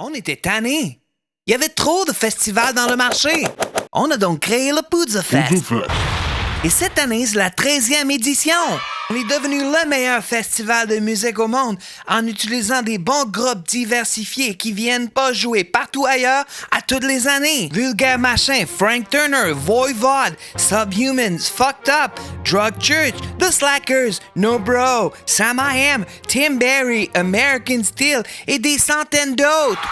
On était tannés. Il y avait trop de festivals dans le marché. On a donc créé le Poudza Fest. Et cette année, c'est la 13e édition. On est devenu le meilleur festival de musique au monde en utilisant des bons groupes diversifiés qui viennent pas jouer partout ailleurs à toutes les années. Vulgaire Machin, Frank Turner, Voivod, Subhumans, Fucked Up, Drug Church, The Slackers, No Bro, Sam I Am, Tim Berry, American Steel et des centaines d'autres.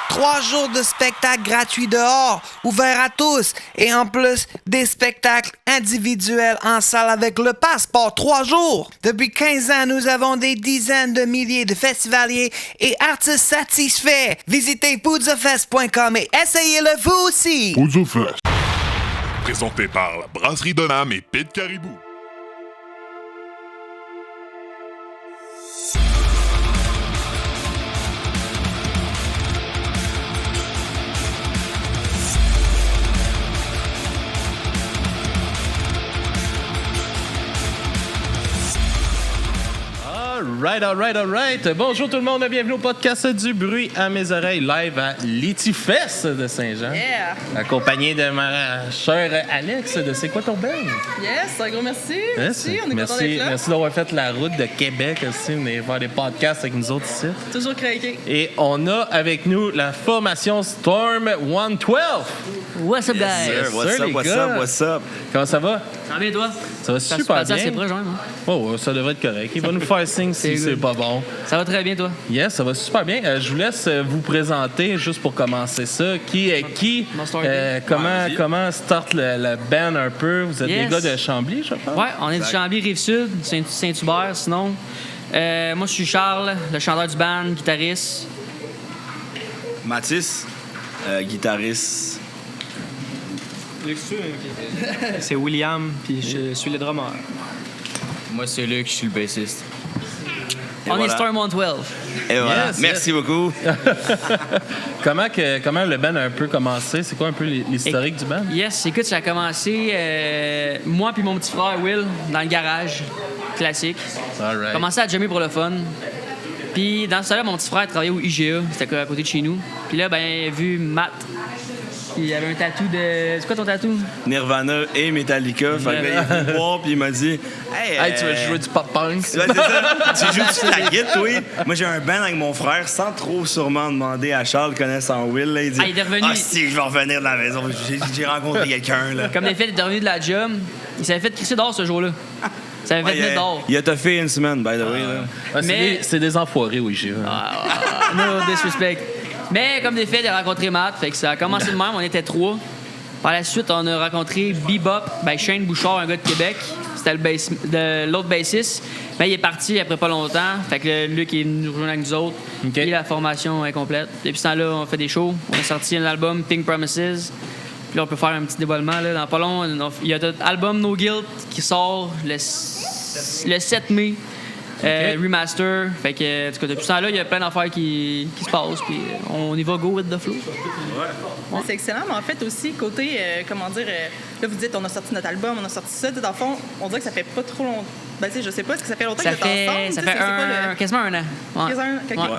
3 jours de spectacles gratuits dehors, ouverts à tous, et en plus, des spectacles individuels en salle avec le passeport 3 jours. Depuis 15 ans, nous avons des dizaines de milliers de festivaliers et artistes satisfaits. Visitez poudzafest.com et essayez-le vous aussi. Poudza Fest. Présenté par la Brasserie de l'Âme et Pit Caribou. All right. Bonjour tout le monde, bienvenue au podcast du bruit à mes oreilles, live à l'Itifest de Saint-Jean. Yeah! Accompagné de ma chère Alex de C'est quoi ton band? Yes, un gros merci. Yes. Merci, on est content d'être là. Merci d'avoir fait la route de Québec aussi, venez faire des podcasts avec nous autres ici. Toujours craqué. Et on a avec nous la formation Storm 112. What's up, guys? Yes, sir, les What's gars. up? Comment ça va? Ça va bien, toi? Ça va super bien. C'est proche, hein? Oh, ça devrait être correct. Il va nous faire signe si c'est pas bon. Ça va très bien, toi? Yes, ça va super bien. Je vous laisse vous présenter juste pour commencer ça. Qui est qui? Comment start le band un peu? Vous êtes des gars de Chambly, je pense? Ouais, on est du Chambly, Rive-Sud, Saint-Hubert, sinon. Moi, je suis Charles, le chanteur du band, guitariste. Mathis, guitariste. C'est William, puis je suis le drummer. Moi, c'est Luc, je suis le bassiste. On voilà. est Storm 112. Et voilà. Yes, Merci beaucoup. Comment le band a un peu commencé? C'est quoi un peu l'historique du band? Yes, écoute, ça a commencé, moi puis mon petit frère Will, dans le garage, classique. All right. Commencé à jammer pour le fun. Puis dans ce temps-là, mon petit frère travaillait au IGA, c'était à côté de chez nous. Puis là, ben, vu Matt, il avait un tatou de... C'est quoi ton tatou? Nirvana et Metallica. Fait que là, il est venu me voir puis il m'a dit Hey, tu veux jouer du pop-punk? Ouais, c'est ça. Tu joues-tu de la guitare, oui? Moi, j'ai un band avec mon frère sans trop sûrement demander à Charles connaissant Will. Là, il dit Il est revenu. Ah, si, je vais revenir de la maison. J'ai rencontré quelqu'un. Là. Comme des faits, il est revenu de la job. Il s'avait fait crisser dehors ce jour-là. Il s'avait fait mettre dehors. Il a toffé une semaine, by the way. Là. Ouais, Mais- c'est des enfoirés, oui, j'ai No disrespect. Mais comme des faits, il a rencontré Matt. Fait que ça a commencé de même. On était 3. Par la suite, on a rencontré Bebop, Shane Bouchard, un gars de Québec. C'était l'autre bassiste. Mais il est parti après pas longtemps. Fait que Luc est venu nous rejoindre avec nous autres. OK. Puis la formation est complète. Depuis ce temps-là, on fait des shows. On a sorti un album, Pink Promises. Puis là, on peut faire un petit dévoilement. Là. Dans pas long, il y a notre album No Guilt qui sort le 7 mai. Remaster. Fait que, en tout cas, depuis ce temps-là, il y a plein d'affaires qui se passent. Puis on y va go with the flow. Ouais. C'est excellent, mais en fait aussi, côté, là vous dites, on a sorti notre album, on a sorti ça. Dans le fond, on dirait que ça fait pas trop longtemps. Ben, tu sais, je sais pas, est-ce que ça fait longtemps que vous êtes ensemble? Ça fait quasiment un an. Ouais.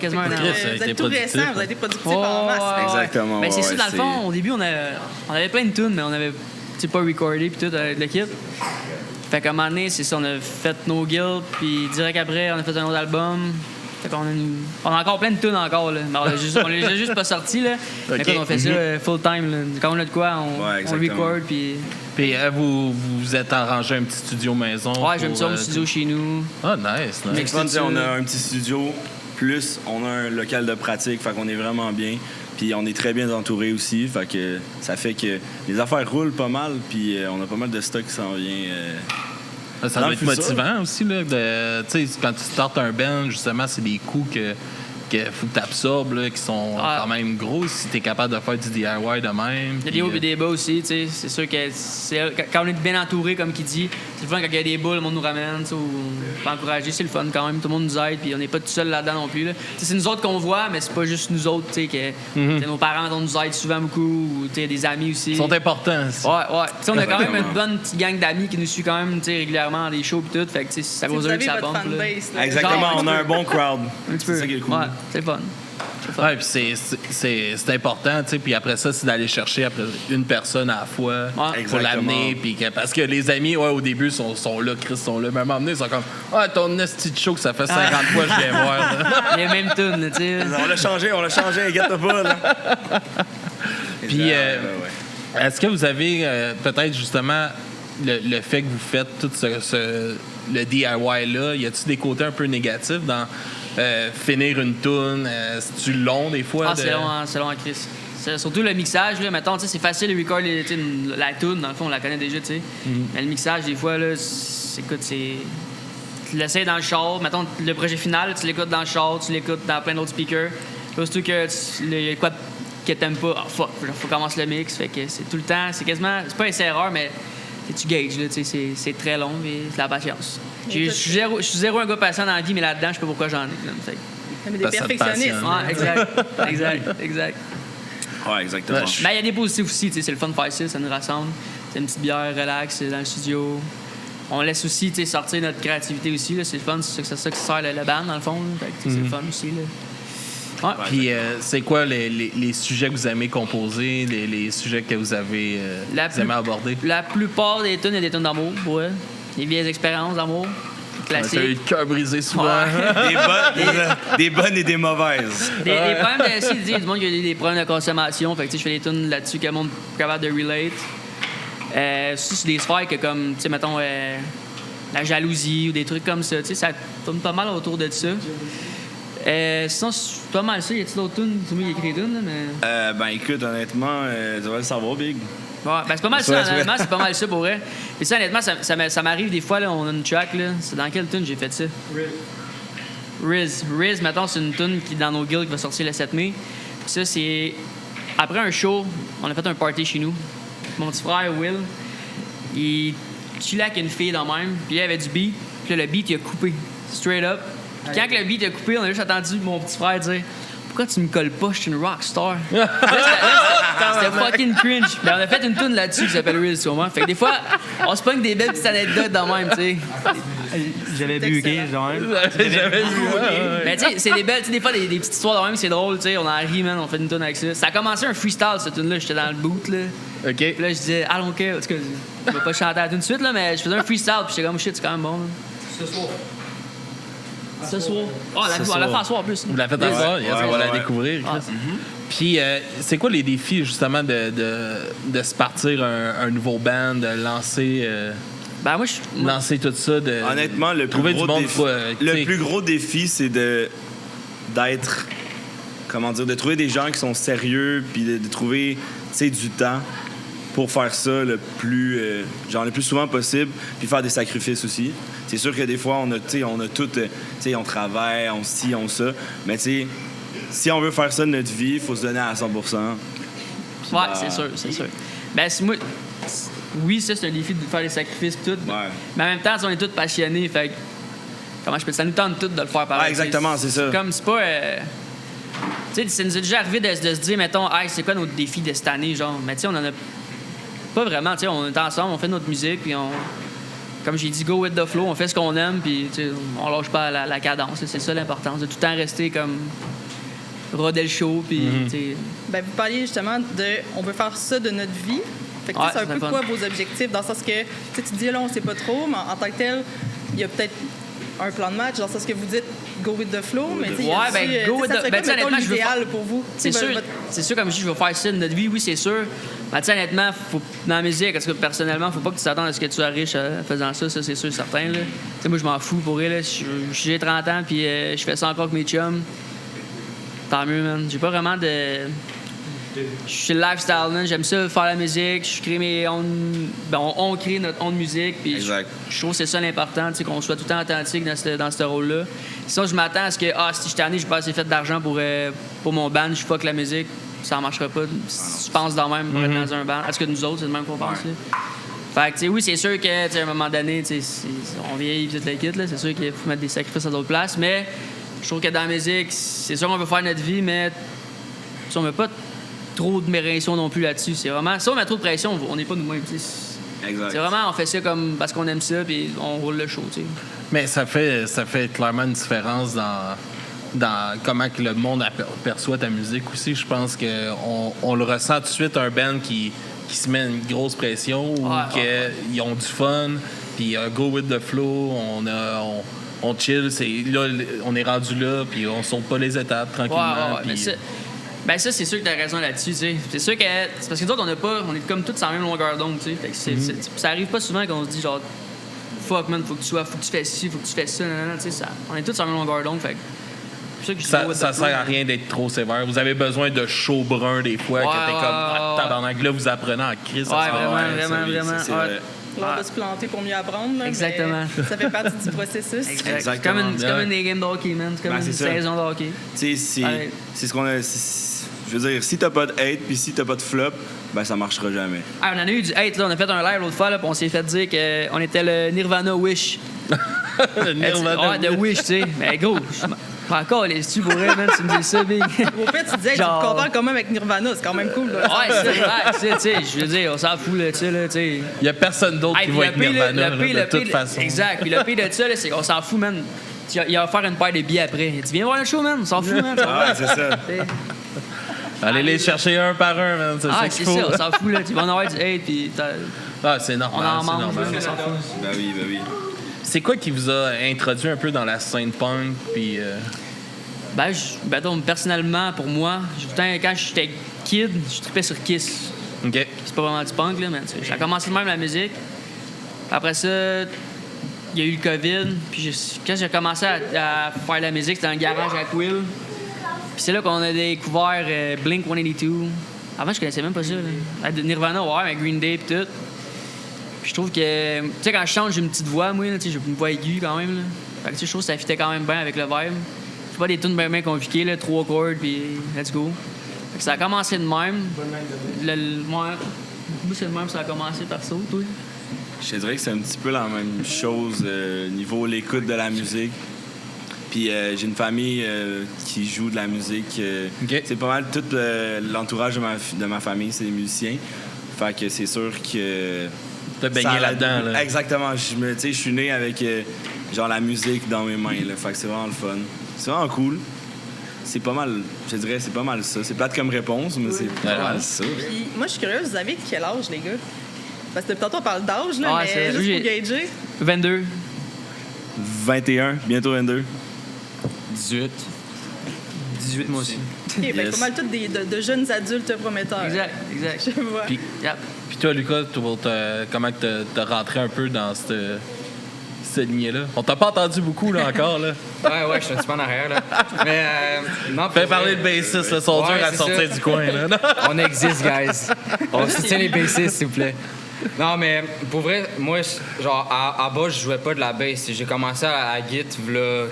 Quasiment un an. Vous êtes tout récent, vous avez été productif en masse. Exactement. Ben, c'est ça, dans le c'est- fond, au début, on avait plein de tunes, mais on avait pas recordé puis tout avec l'équipe. Fait qu'à un moment donné, c'est ça, on a fait No Guilt, puis direct après, on a fait un autre album. Fait qu'on on a encore plein de tunes encore, là. Mais on les a juste pas sortis, là. OK. Fait qu'on on fait ça full time, là. Quand on a de quoi, on exactement. record, puis... Puis vous êtes arrangé un petit studio maison? Ouais, j'aime ça, mon studio chez nous. Ah, nice. C'est Mix fun, tout tu sais, ça. on a un petit studio, plus on a un local de pratique, fait qu'on est vraiment bien. Puis on est très bien entouré aussi, fait que ça fait que les affaires roulent pas mal, puis on a pas mal de stock qui s'en vient. Ça Dans doit le être futur. motivant aussi, là, tu sais, quand tu startes un band, justement, c'est des coûts que faut que tu absorbes, là, qui sont quand même gros si tu es capable de faire du DIY de même. Il y a des hauts et des bas aussi, tu sais. C'est sûr que quand on est bien entouré, comme qu'il dit, c'est le fun quand il y a des boules, le monde nous ramène, tu sais, ou on peut encourager, c'est le fun quand même. Tout le monde nous aide, puis on n'est pas tout seul là-dedans non plus. Là. C'est nous autres qu'on voit, mais c'est pas juste nous autres, tu sais, que t'sais, nos parents nous aident souvent beaucoup, ou tu sais, des amis aussi. Ils sont importants. ça. Ouais. T'sais, on a quand même une bonne petite gang d'amis qui nous suit quand même, tu sais, régulièrement dans les shows et tout. Fait que ça Vous cause eux que avez ça votre bombe. là. fanbase. là. Exactement, Genre, on a un bon crowd. Un petit peu. C'est ça qui est cool. Ouais, c'est le fun. Ouais, puis c'est important, tu sais. Puis après ça, c'est d'aller chercher après une personne à la fois pour l'amener. Parce que les amis, au début, sont là, Chris, sont là. Même emmenés, ils sont comme ton esti de show que ça fait 50 fois que je viens voir. Les mêmes tunes, tu sais. On l'a changé, inquiète-toi pas, là. Puis, est-ce que vous avez peut-être justement le fait que vous faites tout le DIY-là, y a-t-il des côtés un peu négatifs dans finir une toune? C'est-tu long des fois? C'est long en crise. Surtout le mixage, là, mettons, c'est facile de record la toune, dans le fond, on la connaît déjà, tu sais. Mais le mixage, des fois, là, tu l'essayes dans le char, mettons, le projet final, tu l'écoutes dans le char, tu l'écoutes dans plein d'autres speakers. Surtout que il y a quoi que t'aimes pas, faut commencer le mix, fait que c'est tout le temps, c'est quasiment, c'est pas une erreur, mais tu gages, là, c'est très long et c'est la patience. Je suis zéro un gars patient dans la vie, mais là-dedans, je sais pas pourquoi j'en ai. Mais des perfectionnistes. Exact. Ouais, exactement. Mais il y a des positifs aussi, c'est le fun de faire ça nous rassemble. C'est une petite bière relax dans le studio. On laisse aussi sortir notre créativité aussi, là, c'est le fun, c'est ça qui sert le band dans le fond. Fait que, c'est le fun aussi. Là. Ouais. Puis c'est quoi les sujets que vous aimez composer, les sujets que vous avez vous aimez aborder? La plupart des tunes, il y a des tunes d'amour, ouais. Des vieilles expériences d'amour, classiques. T'as eu le cœur brisé souvent. Des bonnes et des mauvaises. Des problèmes de... Il y a du monde qui a des problèmes de consommation, fait que je fais des tunes là-dessus que le monde est capable de relate. C'est des sphères que comme, tu sais, mettons, la jalousie ou des trucs comme ça, tu sais, ça tourne pas mal autour de ça. Sinon, c'est pas mal ça. Y a-t-il d'autres tunes? C'est moi qui écrit des tunes, mais... Ben écoute, honnêtement, tu vas le savoir, Big. Ouais, ben c'est pas mal ça, honnêtement, c'est pas mal ça pour vrai. Et ça, honnêtement, ça m'arrive des fois, là, on a une track, là. C'est dans quelle tune j'ai fait ça? Riz, mettons, c'est une tune qui est dans nos guilds qui va sortir le 7 mai. Puis ça, c'est... Après un show, on a fait un party chez nous. Mon petit frère, Will, il chillait avec une fille dans même, puis il y avait du beat, puis là, le beat, il a coupé. Straight up. Puis quand le beat a coupé, on a juste entendu mon petit frère dire « Pourquoi tu me colles pas? Je suis une rockstar. » C'était fucking cringe. Mais on a fait une tune là-dessus qui s'appelle Real sûrement. Fait que des fois, on se pogne des belles petites anecdotes dans même, tu sais. J'avais bugué, genre. Mais tu sais, c'est des belles, tu sais, des fois, des petites histoires dans même, c'est drôle, tu sais. On en rit, man, on fait une tune avec ça. Ça a commencé un freestyle, cette tune-là. J'étais dans le boot, là. OK. Puis là, je disais « Allons, OK. » En tout cas, je vais pas chanter à tout de suite, là, mais je faisais un freestyle, puis j'étais comme « Shit, c'est quand même bon. » Ce soir. On l'a fait à soir en plus. Vous l'avez fait à soir? On va la découvrir. Puis, c'est quoi les défis, justement, de se partir un nouveau band, de lancer... Ben, moi, lancer tout ça, honnêtement, le plus gros défi, c'est d'être... Comment dire? De trouver des gens qui sont sérieux, puis de trouver, tu sais, du temps pour faire ça le plus souvent possible, puis faire des sacrifices aussi. C'est sûr que des fois, on a tout, tu sais, on travaille, on ci, on ça, mais tu sais, si on veut faire ça de notre vie, il faut se donner à 100%. Ouais, c'est sûr. Ben, moi, oui, ça, c'est un défi de faire des sacrifices et tout, mais en même temps, on est tous passionnés, fait que, comment je peux dire, ça nous tente tous de le faire pareil. Ouais, exactement, c'est ça. Comme, c'est pas... tu sais, ça nous est déjà arrivé de se dire, mettons, hey, c'est quoi notre défi de cette année, genre, mais tu sais, on en a pas vraiment, tu sais, on est ensemble, on fait notre musique, puis comme j'ai dit, go with the flow, on fait ce qu'on aime, puis on lâche pas la cadence. C'est ça l'importance, de tout le temps rester comme roder le show, puis Ben, vous parliez justement de on veut faire ça de notre vie. Fait que c'est un peu quoi vos objectifs, dans le sens que tu dis là, on sait pas trop, mais en tant que tel, il y a peut-être un plan de match, dans le sens que vous dites go with the flow, mais tu sais, go with the... Ben, honnêtement, l'idéal pour vous. C'est sûr, comme je dis, je veux faire ça de notre vie, oui, c'est sûr. Ben, tu sais, honnêtement, dans la musique, parce que personnellement, faut pas que tu t'attendes à ce que tu sois riche en faisant ça, c'est sûr, certain. Tu sais, moi, je m'en fous pour elle. J'ai 30 ans, puis je fais ça encore avec mes chums. Tant mieux, man. J'ai pas vraiment de... Je suis le lifestyle, man. J'aime ça, faire la musique. Je crée mes own... Ben, on crée notre own musique. Puis je trouve que c'est ça l'important, tu sais, qu'on soit tout le temps authentique dans ce rôle-là. Sinon, je m'attends à ce que, si je t'en ai, j'ai pas assez fait d'argent pour mon band, je fuck la musique, ça marchera pas. Je pense dans même pour être dans un band. Est-ce que nous autres, c'est le même qu'on pense, là? Fait que, tu sais, oui, c'est sûr que, à un moment donné, tu sais, on vieillit toute la kit, là. C'est sûr qu'il faut mettre des sacrifices à d'autres places. Mais je trouve que dans la musique, c'est sûr qu'on veut faire notre vie, mais si on veut pas trop de pression non plus là-dessus. C'est vraiment... Si on met trop de pression, on n'est pas nous-mêmes. Exact. C'est vraiment, on fait ça comme parce qu'on aime ça, puis on roule le show, tu sais. Mais ça fait clairement une différence dans comment que le monde perçoit ta musique aussi. Je pense qu'on le ressent tout de suite, un band qui se met une grosse pression ou qu'ils ont du fun, puis go with the flow, on chill, là, on est rendu là, puis on saute pas les étapes tranquillement. Ben ça, c'est sûr que t'as raison là-dessus, tu sais. C'est sûr que... C'est parce que nous autres, on est comme tous sur la même longueur d'onde, tu sais. Ça arrive pas souvent qu'on se dit, genre, fuck, man, faut que tu fais ci, faut que tu fais ça, tu sais. On est tous sur la même longueur d'onde, fait ça sert à rien d'être trop sévère. Vous avez besoin de chaud brun des fois, que t'es comme tabarnak. Là, vous apprenez en crise. Vraiment. L'art de se planter pour mieux apprendre. Là, exactement. Ça fait partie du processus. Exactement. C'est comme une game de hockey, man. C'est comme une saison de hockey. C'est ce qu'on a... Je veux dire, si t'as pas de hate puis si t'as pas de flop, ben ça marchera jamais. On en a eu du hate, là. On a fait un live l'autre fois, là, puis on s'est fait dire qu'on était le Nirvana Wish. Le Nirvana de Wish, tu sais. Mais gros, encore les stu bourrés, man, tu me dis ça, big. Au fait, tu disais, tu te compares quand même avec Nirvana, c'est quand même cool. Là, c'est tu sais, je veux dire, on s'en fout, là, tu sais, là, tu sais. Il y a personne d'autre qui va être Nirvana, de toute façon. Exact, puis le pire de ça, là, c'est qu'on s'en fout, man. Il va faire une paire de billets après. Tu viens voir le show, man, on s'en fout, man. C'est ça. Allez les chercher un par un, man. C'est ça, on s'en fout, là. Tu vas en avoir du hate, puis c'est normal. On en mange, on s'en fout. Ben oui. C'est quoi qui vous a introduit un peu dans la scène punk, puis... donc, personnellement, pour moi, quand j'étais kid, je trippais sur Kiss. OK. C'est pas vraiment du punk, là, mais j'ai commencé de même la musique. Après ça, il y a eu le COVID. Puis quand j'ai commencé à faire de la musique, c'était dans le garage à Quill. Puis c'est là qu'on a découvert Blink-182. Avant, je connaissais même pas ça. Là. Nirvana, avec Green Day et tout. Puis je trouve que... Tu sais, quand je chante, j'ai une petite voix, moi. J'ai une voix aiguë quand même. Là. Fait que je trouve que ça fitait quand même bien avec le vibe. C'est pas des tunes bien compliquées, là, 3 chords, puis let's go. Fait que ça a commencé de même. Moi, c'est de même, ça a commencé perso, toi. Je te dirais que c'est un petit peu la même chose niveau l'écoute de la musique. Puis j'ai une famille qui joue de la musique. C'est pas mal tout l'entourage de ma famille, c'est des musiciens. Fait que c'est sûr que... T'as baigné là-dedans, là. Exactement. Je suis né avec genre la musique dans mes mains, là. Fait que c'est vraiment le fun. C'est vraiment cool. C'est pas mal, je dirais, c'est pas mal ça. C'est plate comme réponse, mais c'est pas mal ça. Puis moi, je suis curieuse, vous avez quel âge, les gars? Parce que tantôt, on parle d'âge, là, mais juste pour gager. 22. 21, bientôt 22. 18. 18, moi aussi. OK, yes. Pas mal tous de jeunes adultes prometteurs. Exact. Je vois. Puis toi, Lucas, comment t'as rentré un peu dans cette lignée-là? On t'a pas entendu beaucoup, là, encore, là. Ouais, je suis un petit peu en arrière, là. Mais, non... Fais parler de bassistes, là, sont durs à sortir du coin, là. On existe, guys. On soutient les bassistes, s'il vous plaît. Non, mais pour vrai, moi, genre, à bas, je jouais pas de la bass. J'ai commencé à git, là,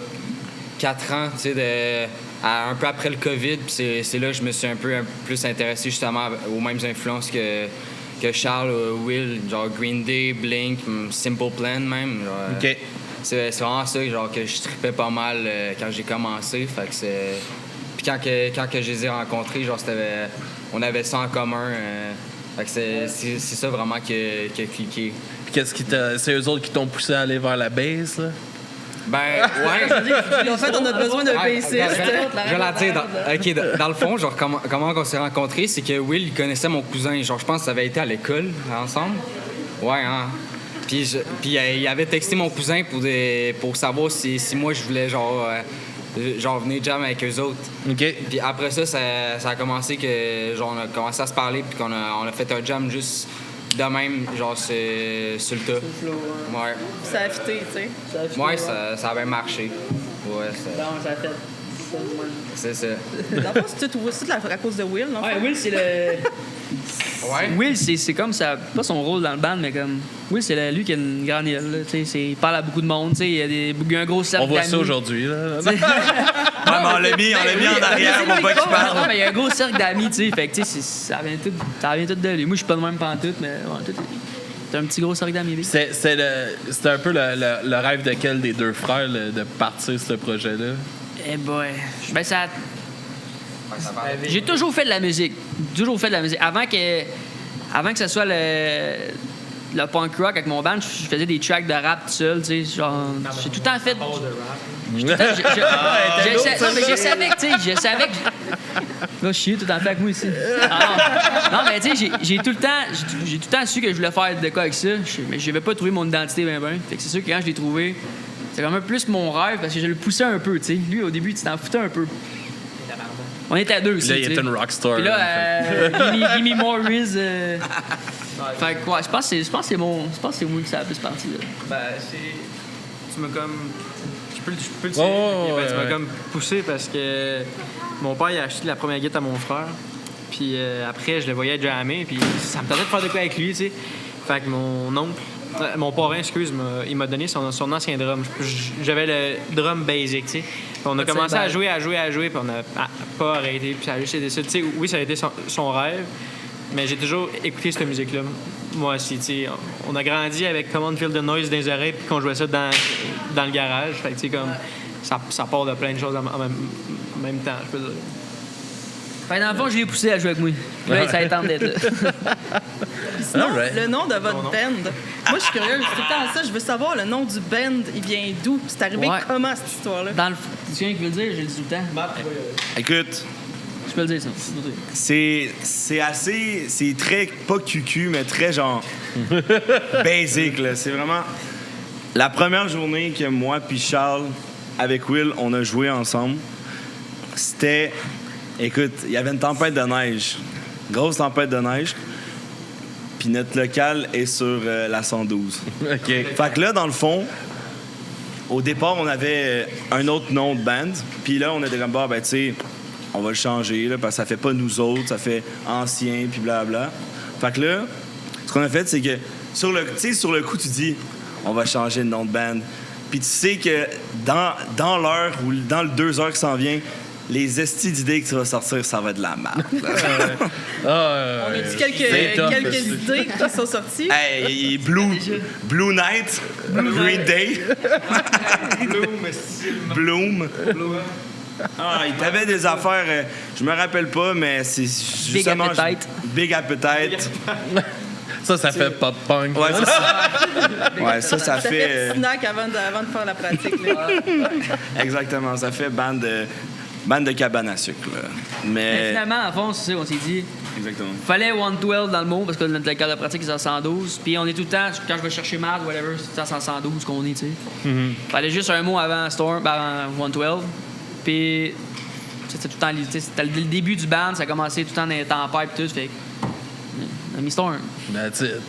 4 ans, tu sais, un peu après le COVID, puis c'est là que je me suis un peu plus intéressé, justement, aux mêmes influences que Charles, Will, genre Green Day, Blink, Simple Plan même. Genre, OK. C'est vraiment ça genre, que je trippais pas mal quand j'ai commencé. Fait que c'est... Puis quand que je les ai rencontrés, genre, on avait ça en commun. Fait que c'est ça vraiment qui a cliqué. Puis qu'est-ce qui c'est eux autres qui t'ont poussé à aller vers la bass, là? Ben, ouais. En fait, on a besoin d'un bassiste. Je vais la dire. Dans le fond, genre, comment on s'est rencontrés, c'est que Will, il connaissait mon cousin. Genre, je pense que ça avait été à l'école, ensemble. Ouais, hein. Puis il avait texté mon cousin pour savoir si moi, je voulais, genre venir jam avec eux autres. OK. Puis après ça a commencé que, genre, on a commencé à se parler, puis qu'on a fait un jam juste... de même, genre, c'est sur le tas. Ouais. Ça a fité, tu sais. Ouais, ça a bien marché. Ouais, ça... Non, ça a fait. C'est ça. Dans le fond, c'est tout à cause de Will, non? Ouais, Will, c'est le... Ouais. Will, c'est comme ça... Pas son rôle dans le band, mais comme... Will, c'est lui qui a une grande île, tu sais. Il parle à beaucoup de monde, tu sais. Il y a un gros cercle d'amis. On voit ça aujourd'hui, là. Ouais, mais on l'a mis en arrière pour pas qu'il parle. Non, mais il y a un gros cercle d'amis, tu sais. Fait que, tu sais, ça vient tout de lui. Moi, je suis pas de même pantoute, mais ouais, c'est un petit gros cercle d'amis. C'était un peu le rêve de quel des deux frères, là, de partir ce projet-là? Eh boy. Ben, ça... J'ai toujours fait de la musique. Avant que ce soit le punk rock avec mon band, je faisais des tracks de rap tout seul, tu sais. Genre, j'ai tout le temps fait... Je savais que. Là, je suis tout en fait avec moi ici. Non, mais tu sais, j'ai tout le temps su que je voulais faire de quoi avec ça. Mais je n'avais pas trouvé mon identité bien. Fait que c'est sûr que quand je l'ai trouvé, c'est quand même plus mon rêve parce que je le poussais un peu, tu sais. Lui, au début, tu t'en foutais un peu. On était à deux aussi. Là, il était une rockstar. Puis là, Gimme More Riz. Fait que, ouais, je pense que c'est moi que ça a plus parti. Là. Ben, tu m'as comme. Je peux le dire. Tu m'as comme poussé parce que mon père il a acheté la première guitare à mon frère. Puis après, je le voyais jammer. Puis ça me tentait de faire de quoi avec lui, tu sais. Fait que mon parrain, il m'a donné son ancien drum. J'avais le drum basic, tu sais. On a commencé à jouer, puis on n'a pas arrêté. Puis ça a juste été ça. Tu sais, oui, ça a été son rêve, mais j'ai toujours écouté cette musique-là. Moi aussi, tu sais. On a grandi avec Come On Feel the Noise dans les oreilles, puis qu'on jouait ça dans le garage. Fait que, tu sais, comme ça part de plein de choses en même temps, je peux dire. Fait dans le fond, je l'ai poussé à jouer avec moi. Là, ça attend d'être là. Puis sinon, le nom de votre band, moi, je suis curieuse. Tout le temps ça, je veux savoir le nom du band, il vient d'où? C'est arrivé comment, cette histoire-là? Tu viens qui veut le dire? Je le dis tout le temps. Écoute, je peux le dire, ça. C'est assez... C'est très, pas cucu, mais très, genre, basic, là. C'est vraiment... La première journée que moi puis Charles, avec Will, on a joué ensemble, c'était... Écoute, il y avait une tempête de neige. Grosse tempête de neige. Puis notre local est sur la 112. OK. Fait que là, dans le fond, au départ, on avait un autre nom de band. Puis là, on était comme, ben, tu sais, on va le changer, là, parce que ça fait pas nous autres, ça fait ancien, puis blablabla. Fait que là, ce qu'on a fait, c'est que sur le coup, tu dis, on va changer de nom de band. Puis tu sais que dans l'heure ou dans le 2 heures qui s'en vient, les estis d'idées que tu vas sortir, ça va être de la merde. On a dit quelques idées qui sont sorties. Hey, Blue Night, Green Day. Bloom. Ah, il t'avait des affaires, je me rappelle pas, mais c'est justement... Big Appetite. Ça fait pop-punk. Ouais, ça Ça fait... fait snack avant de faire la pratique. Là. Exactement, ça fait bande de cabane à sucre. Là. Mais finalement, à fond, c'est ça qu'on s'est dit. Exactement. Fallait 112 dans le mot parce que notre local de pratique est à 112. Puis on est tout le temps, quand je vais chercher Mad, whatever, c'est à 112 qu'on est, tu sais. Fallait juste un mot avant Storm, avant 112. Puis c'était tout le temps, c'était le début du band, ça a commencé tout le temps dans les tempêtes et tout. Fait on a mis Storm. That's it.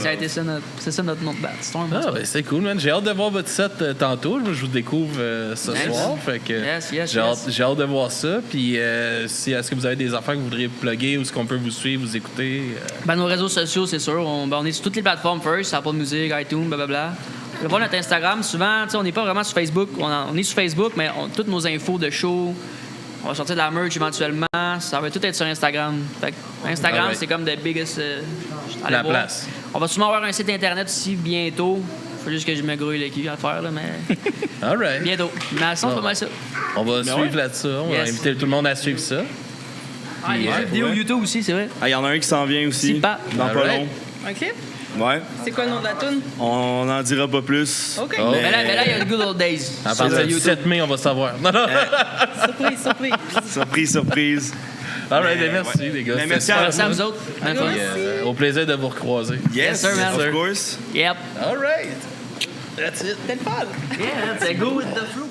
Ça a été ça notre nom de band, Storm. Ah, ben c'est cool, man. J'ai hâte de voir votre set tantôt. Je vous découvre ce soir. Fait que j'ai hâte de voir ça. Puis, est-ce que vous avez des affaires que vous voudriez plugger ou est-ce qu'on peut vous suivre, vous écouter? Nos réseaux sociaux, c'est sûr. On est sur toutes les plateformes first, Apple Music, iTunes, blablabla. On va voir notre Instagram. Souvent, on n'est pas vraiment sur Facebook. On est sur Facebook, mais toutes nos infos de show, on va sortir de la merch éventuellement. Ça va tout être sur Instagram. Fait que Instagram, c'est comme the biggest... la place. On va sûrement avoir un site Internet aussi bientôt. Faut juste que je me grouille le cul à le faire, là, mais... All right. Bientôt. Mais à c'est pas mal ça. On va suivre là-dessus. On va inviter tout le monde à suivre ça. Il y a des vidéos YouTube aussi, c'est vrai. Il y en a un qui s'en vient aussi. Dans pas long. OK. Ouais. C'est quoi le nom de la toune? On n'en dira pas plus. OK. Mais là, il y a le Good Old Days. À partir du 7 mai, on va savoir. Surprise. All right, merci, les gars. Merci à vous autres. Au plaisir de vous recroiser. Yes, sir, man. of course. Yep. All right. That's it. C'était le fun. Yeah, that's a go with the flow.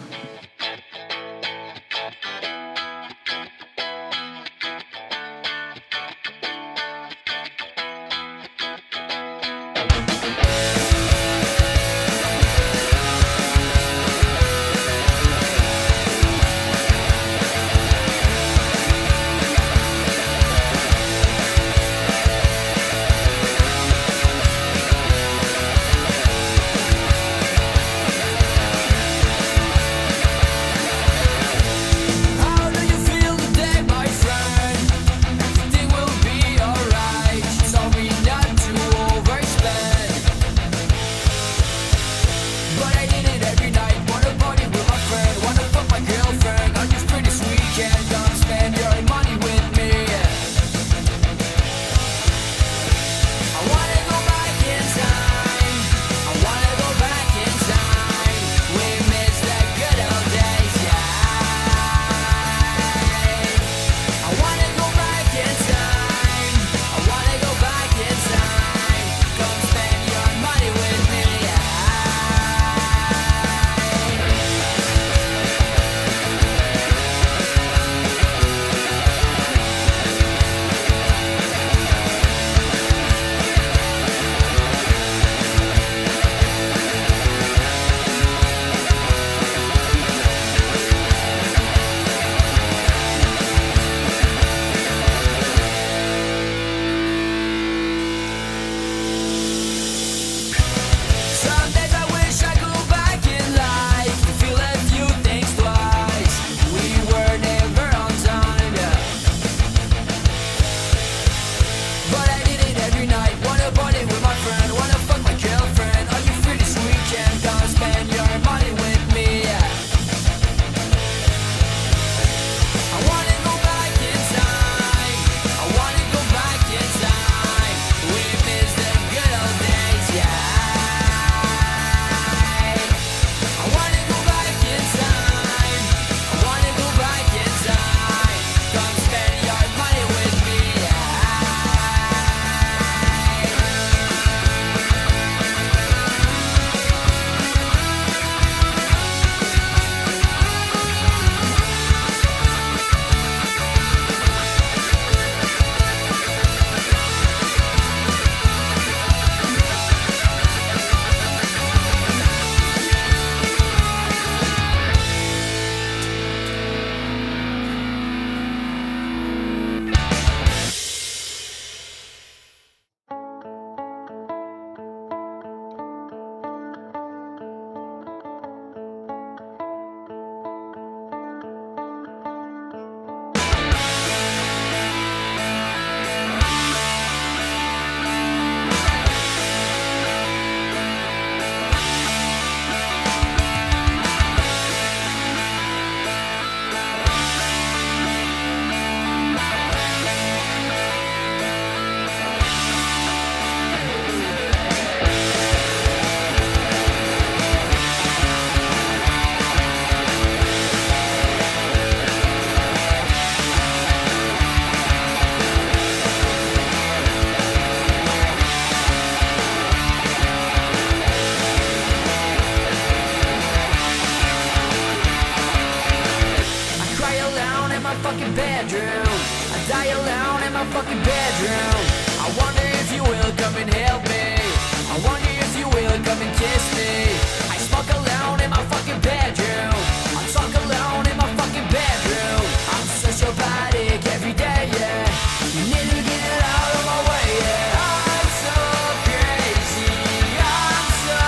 die alone in my fucking bedroom. I wonder if you will come and help me. I wonder if you will come and kiss me. I smoke alone in my fucking bedroom. I talk alone in my fucking bedroom. I'm sociopathic every day, yeah. You need to get it out of my way, yeah. I'm so crazy, I'm so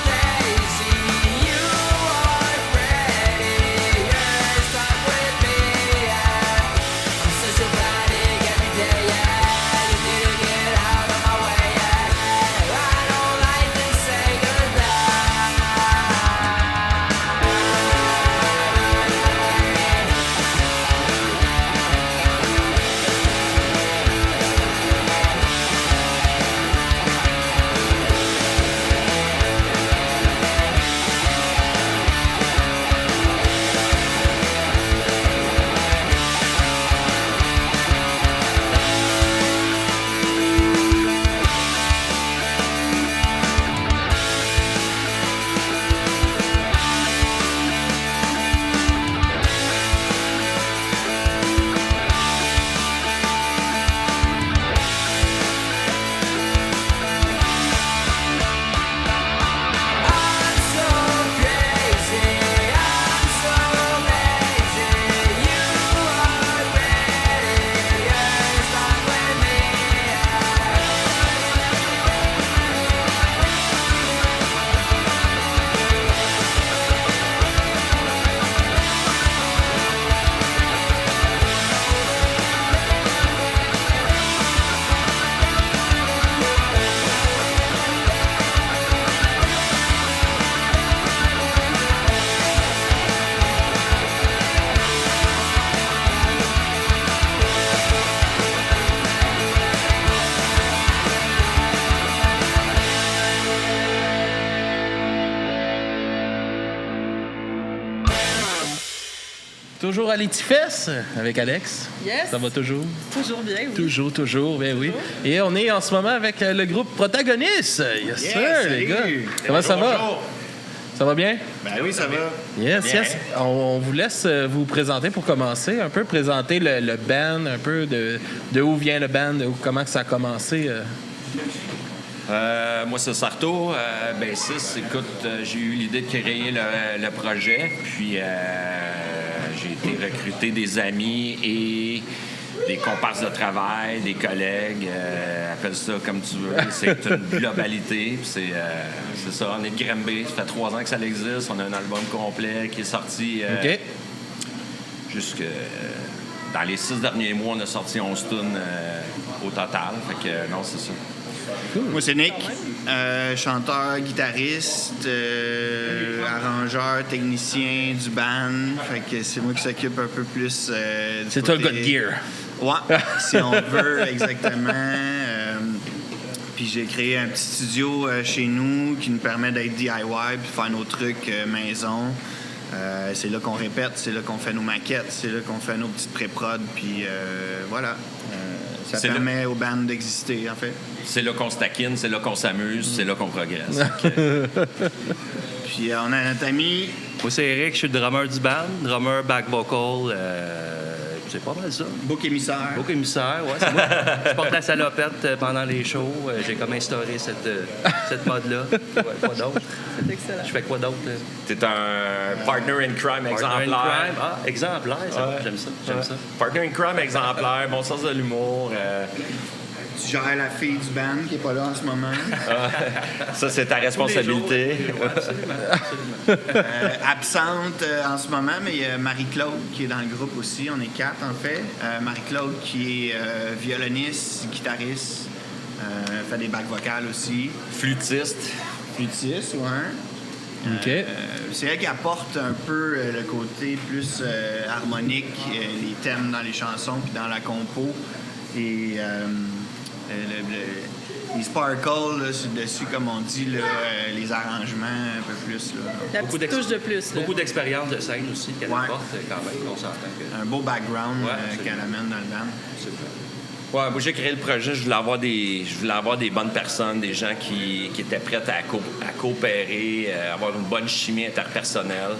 lazy. You are ready, you're stuck with me, yeah. I'm sociopathic every day, yeah. You need to get out of my way, yeah. I don't like to say goodbye. I'm so crazy, I'm so lazy. You are ready, you're stuck with me. Toujours à l'Étifesse avec Alex. Yes. Ça va toujours? Toujours bien, oui. Toujours, ben oui. Et on est en ce moment avec le groupe Protagoniste. Yes, sir, les gars. Comment ça va? Ça va bien? Ben oui, ça va. Yes. On vous laisse vous présenter pour commencer. Un peu présenter le band, un peu de où vient le band, comment que ça a commencé. Moi, c'est Sarto, bassiste. Écoute, j'ai eu l'idée de créer le projet, puis j'ai été recruter des amis et des comparses de travail, des collègues, appelle ça comme tu veux. C'est une globalité, puis c'est ça. On est de Granby, ça fait 3 ans que ça existe. On a un album complet qui est sorti jusque... dans les 6 derniers mois, on a sorti 11 tunes au total. Fait que non, c'est ça. Cool. Moi, c'est Nick, chanteur, guitariste, arrangeur, technicien du band. Fait que c'est moi qui s'occupe un peu plus c'est toi le gars de gear. Ouais, si on veut, exactement. Puis j'ai créé un petit studio chez nous qui nous permet d'être DIY puis faire nos trucs maison. C'est là qu'on répète, c'est là qu'on fait nos maquettes, c'est là qu'on fait nos petites pré-prod, puis voilà. Ça permet aux bandes d'exister, en fait. C'est là qu'on se taquine, c'est là qu'on s'amuse, c'est là qu'on progresse. Puis on a notre ami... Moi, c'est Eric, je suis le drummer du band, drummer, back vocal. C'est pas mal ça. Bouc émissaire. Bouc émissaire, ouais, c'est moi. Je porte la salopette pendant les shows. J'ai comme instauré cette mode-là. Ouais, quoi d'autre? C'est excellent. Je fais quoi d'autre? T'es un partner in crime exemplaire. Ah, exemplaire, ça. Ouais. J'aime ça. Partner in crime exemplaire, bon sens de l'humour. Tu gères la fille du band qui est pas là en ce moment. Ça, c'est ta responsabilité. Ouais, absolument. Absente en ce moment, mais il y a Marie-Claude qui est dans le groupe aussi. On est 4, en fait. Marie-Claude qui est violoniste, guitariste, fait des bacs vocales aussi. Flûtiste, ouais. OK. C'est elle qui apporte un peu le côté plus harmonique, les thèmes dans les chansons puis dans la compo. Et les sparkles là, dessus, comme on dit, là, les arrangements un peu plus. Là. La petite touche de plus. Là. Beaucoup d'expérience de scène aussi qu'elle apporte quand même. On s'entend que... Un beau background qu'elle amène dans le band. Ouais, moi j'ai créé le projet, je voulais avoir des bonnes personnes, des gens qui étaient prêts à coopérer, avoir une bonne chimie interpersonnelle.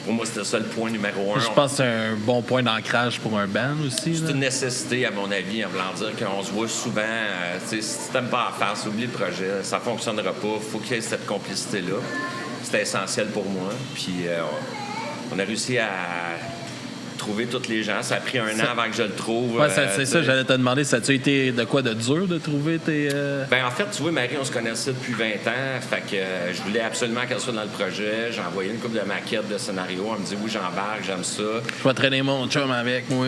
pour moi, c'était ça le point numéro 1. Je pense que c'est un bon point d'ancrage pour un band aussi. C'est une nécessité, à mon avis, en voulant dire qu'on se voit souvent. Si tu t'aimes pas en face, oublie le projet, ça fonctionnera pas. Il faut qu'il y ait cette complicité-là. C'était essentiel pour moi. Puis on a réussi à trouver tous les gens. Ça a pris un an avant que je le trouve. Ouais, c'est ça, j'allais te demander, ça a-tu été de quoi de dur de trouver tes... Ben en fait, tu vois, Marie, on se connaissait depuis 20 ans. Fait que je voulais absolument qu'elle soit dans le projet. J'ai envoyé une couple de maquettes de scénario. Elle me dit, oui, j'embarque, j'aime ça. Je vais traîner mon chum avec, moi.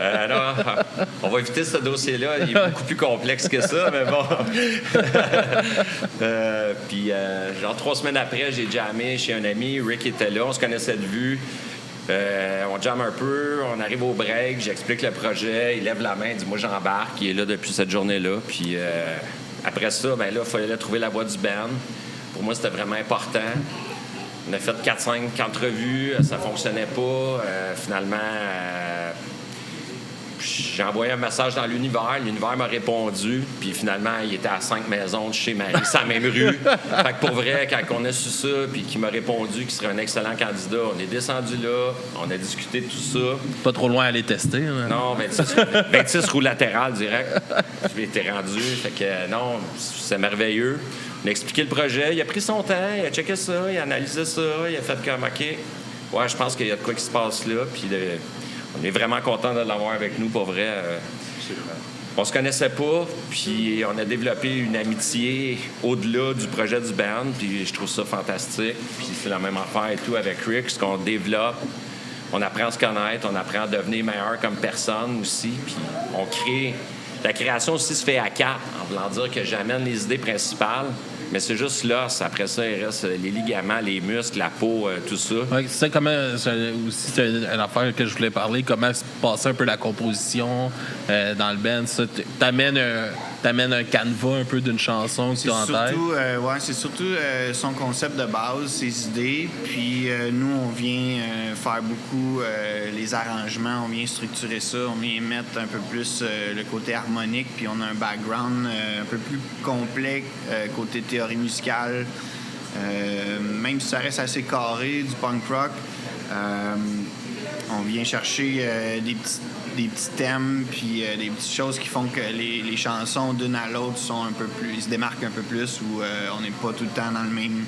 Alors, on va éviter ce dossier-là. Il est beaucoup plus complexe que ça, mais bon. Puis, genre 3 semaines après, j'ai jammé chez un ami. Rick était là. On se connaissait de vue. On jamme un peu, on arrive au break, j'explique le projet, il lève la main, il dit « Moi, j'embarque », il est là depuis cette journée-là. Puis après ça, ben là, il fallait trouver la voix du band. Pour moi, c'était vraiment important. On a fait 4-5 entrevues, ça fonctionnait pas. Finalement, j'ai envoyé un message dans l'univers m'a répondu, puis finalement, il était à 5 maisons de chez Marie, c'est la même rue. Fait que pour vrai, quand on a su ça, puis qu'il m'a répondu qu'il serait un excellent candidat, on est descendu là, on a discuté de tout ça. Pas trop loin à aller tester. Hein? Non, 26 roues latérales direct. Je m'étais rendu, fait que non, c'est merveilleux. On a expliqué le projet, il a pris son temps, il a checké ça, il a analysé ça, il a fait comme, OK, ouais, je pense qu'il y a de quoi qui se passe là, puis on est vraiment content de l'avoir avec nous, pour vrai. On se connaissait pas, puis on a développé une amitié au-delà du projet du band, puis je trouve ça fantastique. Puis c'est la même affaire et tout avec Rick, ce qu'on développe. On apprend à se connaître, on apprend à devenir meilleur comme personne aussi, puis on crée... La création aussi se fait à 4, en voulant dire que j'amène les idées principales, mais c'est juste l'os. Après ça, il reste les ligaments, les muscles, la peau, tout ça. Ouais, c'est aussi une affaire que je voulais parler, comment se passait un peu la composition dans le band. T'amènes un canevas un peu d'une chanson que tu as en tête. C'est surtout son concept de base, ses idées. Puis nous, on vient faire beaucoup les arrangements, on vient structurer ça, on vient mettre un peu plus le côté harmonique, puis on a un background un peu plus complet côté théorie musicale. Même si ça reste assez carré, du punk rock, on vient chercher des petits thèmes puis des petites choses qui font que les chansons d'une à l'autre sont un peu plus, ils se démarquent un peu plus, où on n'est pas tout le temps dans le même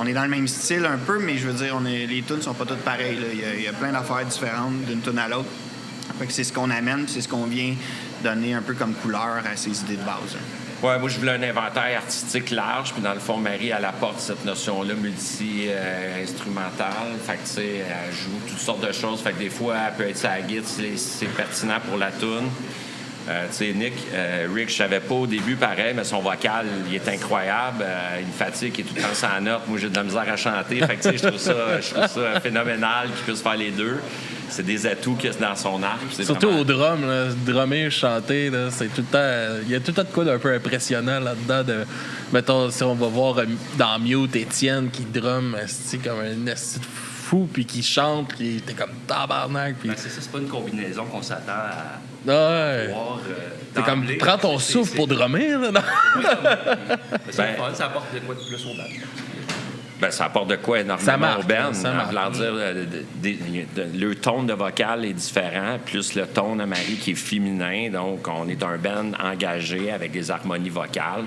on est dans le même style un peu, mais je veux dire, les tunes sont pas toutes pareilles. Il y a plein d'affaires différentes d'une tune à l'autre. Fait que c'est ce qu'on amène, c'est ce qu'on vient donner un peu comme couleur à ces idées de base. Ouais, moi, je voulais un inventaire artistique large, puis dans le fond, Marie, elle apporte cette notion-là multi-instrumentale. Fait que, tu sais, elle joue toutes sortes de choses. Fait que des fois, elle peut être sa guide si c'est pertinent pour la toune. Tu sais, Rick, je savais pas au début, pareil, mais son vocal, il est incroyable. Il me fatigue, il est tout le temps sans note. Moi, j'ai de la misère à chanter. Fait que, tu sais, je trouve ça phénoménal qu'il puisse faire les deux. C'est des atouts qu'il y a dans son arc. Surtout vraiment... au drum, là, drummer, chanter, là, c'est tout le temps... Il y a tout le temps de quoi d'un peu impressionnant là-dedans. Mettons, si on va voir dans Mute, Étienne qui drum comme un esti de fou, puis qui chante, puis t'es comme tabarnak. Puis... c'est ça, c'est pas une combinaison qu'on s'attend à voir. C'est comme, prends ton souffle pour drummer. Là, non? Ça apporte de quoi de plus au band. Ben, ça apporte de quoi énormément au band. Le ton de vocal est différent, plus le ton de Marie qui est féminin. Donc, on est un band engagé avec des harmonies vocales.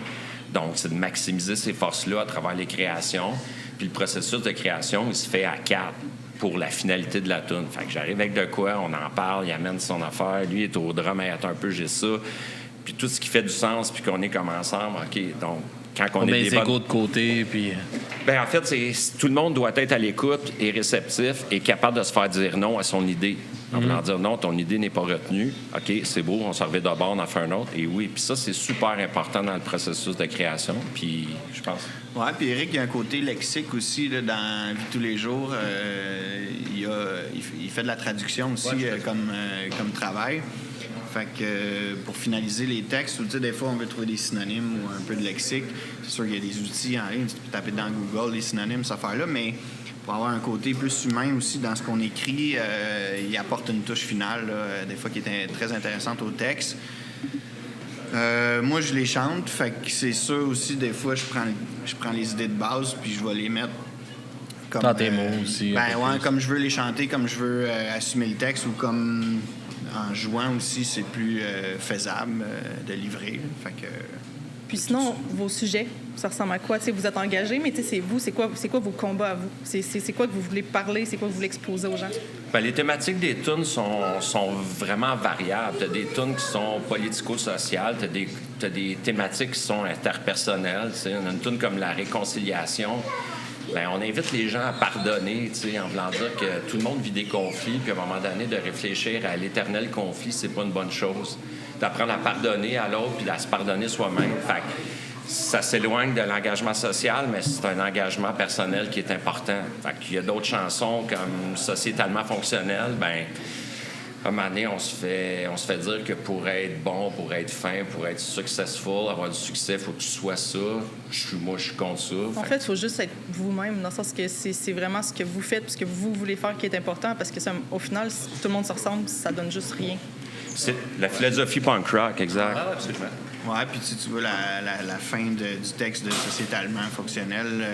Donc, c'est de maximiser ces forces-là à travers les créations. Puis le processus de création, il se fait à 4 pour la finalité de la tune. Fait que j'arrive avec de quoi, on en parle, il amène son affaire. Lui, il est au drum, il attend un peu, j'ai ça. Puis tout ce qui fait du sens, puis qu'on est comme ensemble, OK, donc... Quand on met les égos de côté, puis... Ben en fait, tout le monde doit être à l'écoute et réceptif et capable de se faire dire non à son idée. En voulant dire non, ton idée n'est pas retenue. OK, c'est beau, on s'en revient de bord, on en fait un autre. Et oui, puis ça, c'est super important dans le processus de création, puis je pense... Ouais, puis Eric, il y a un côté lexique aussi, là, dans la vie de tous les jours. Il fait de la traduction aussi comme travail. Fait que pour finaliser les textes, tu sais, des fois, on veut trouver des synonymes ou un peu de lexique. C'est sûr qu'il y a des outils en ligne, tu peux taper dans Google les synonymes, cette affaire-là, mais pour avoir un côté plus humain aussi dans ce qu'on écrit, il apporte une touche finale, là, des fois, qui est très intéressante au texte. Moi, je les chante, fait que c'est sûr aussi, des fois, je prends les idées de base, puis je vais les mettre Comme, dans tes mots aussi. Comme je veux les chanter, comme je veux assumer le texte, ou comme en jouant aussi, c'est plus faisable de livrer. Fait que... Puis sinon, vos sujets, ça ressemble à quoi? T'sais, vous êtes engagé, mais c'est vous, c'est quoi vos combats à vous? C'est quoi que vous voulez parler? C'est quoi que vous voulez exposer aux gens? Bien, les thématiques des tunes sont vraiment variables. Tu as des tunes qui sont politico-sociales, tu as des thématiques qui sont interpersonnelles. T'sais. On a une tune comme la réconciliation. Bien, on invite les gens à pardonner, en voulant dire que tout le monde vit des conflits, puis à un moment donné, de réfléchir à l'éternel conflit, c'est pas une bonne chose. D'apprendre à pardonner à l'autre, puis à se pardonner soi-même. Fait que ça s'éloigne de l'engagement social, mais c'est un engagement personnel qui est important. Fait qu'il y a d'autres chansons comme sociétalement fonctionnelles, bien, à un moment donné, on se fait dire que pour être bon, pour être fin, pour être successful, avoir du succès, il faut que tu sois ça. Moi, je suis contre ça. En fait, il faut juste être vous-même, dans le sens que c'est vraiment ce que vous faites, ce que vous voulez faire qui est important, parce que au final, si tout le monde se ressemble, ça donne juste rien. C'est la philosophie punk rock, exact. Ah, absolument. Ouais, puis tu vois la fin du texte de sociétalement fonctionnel,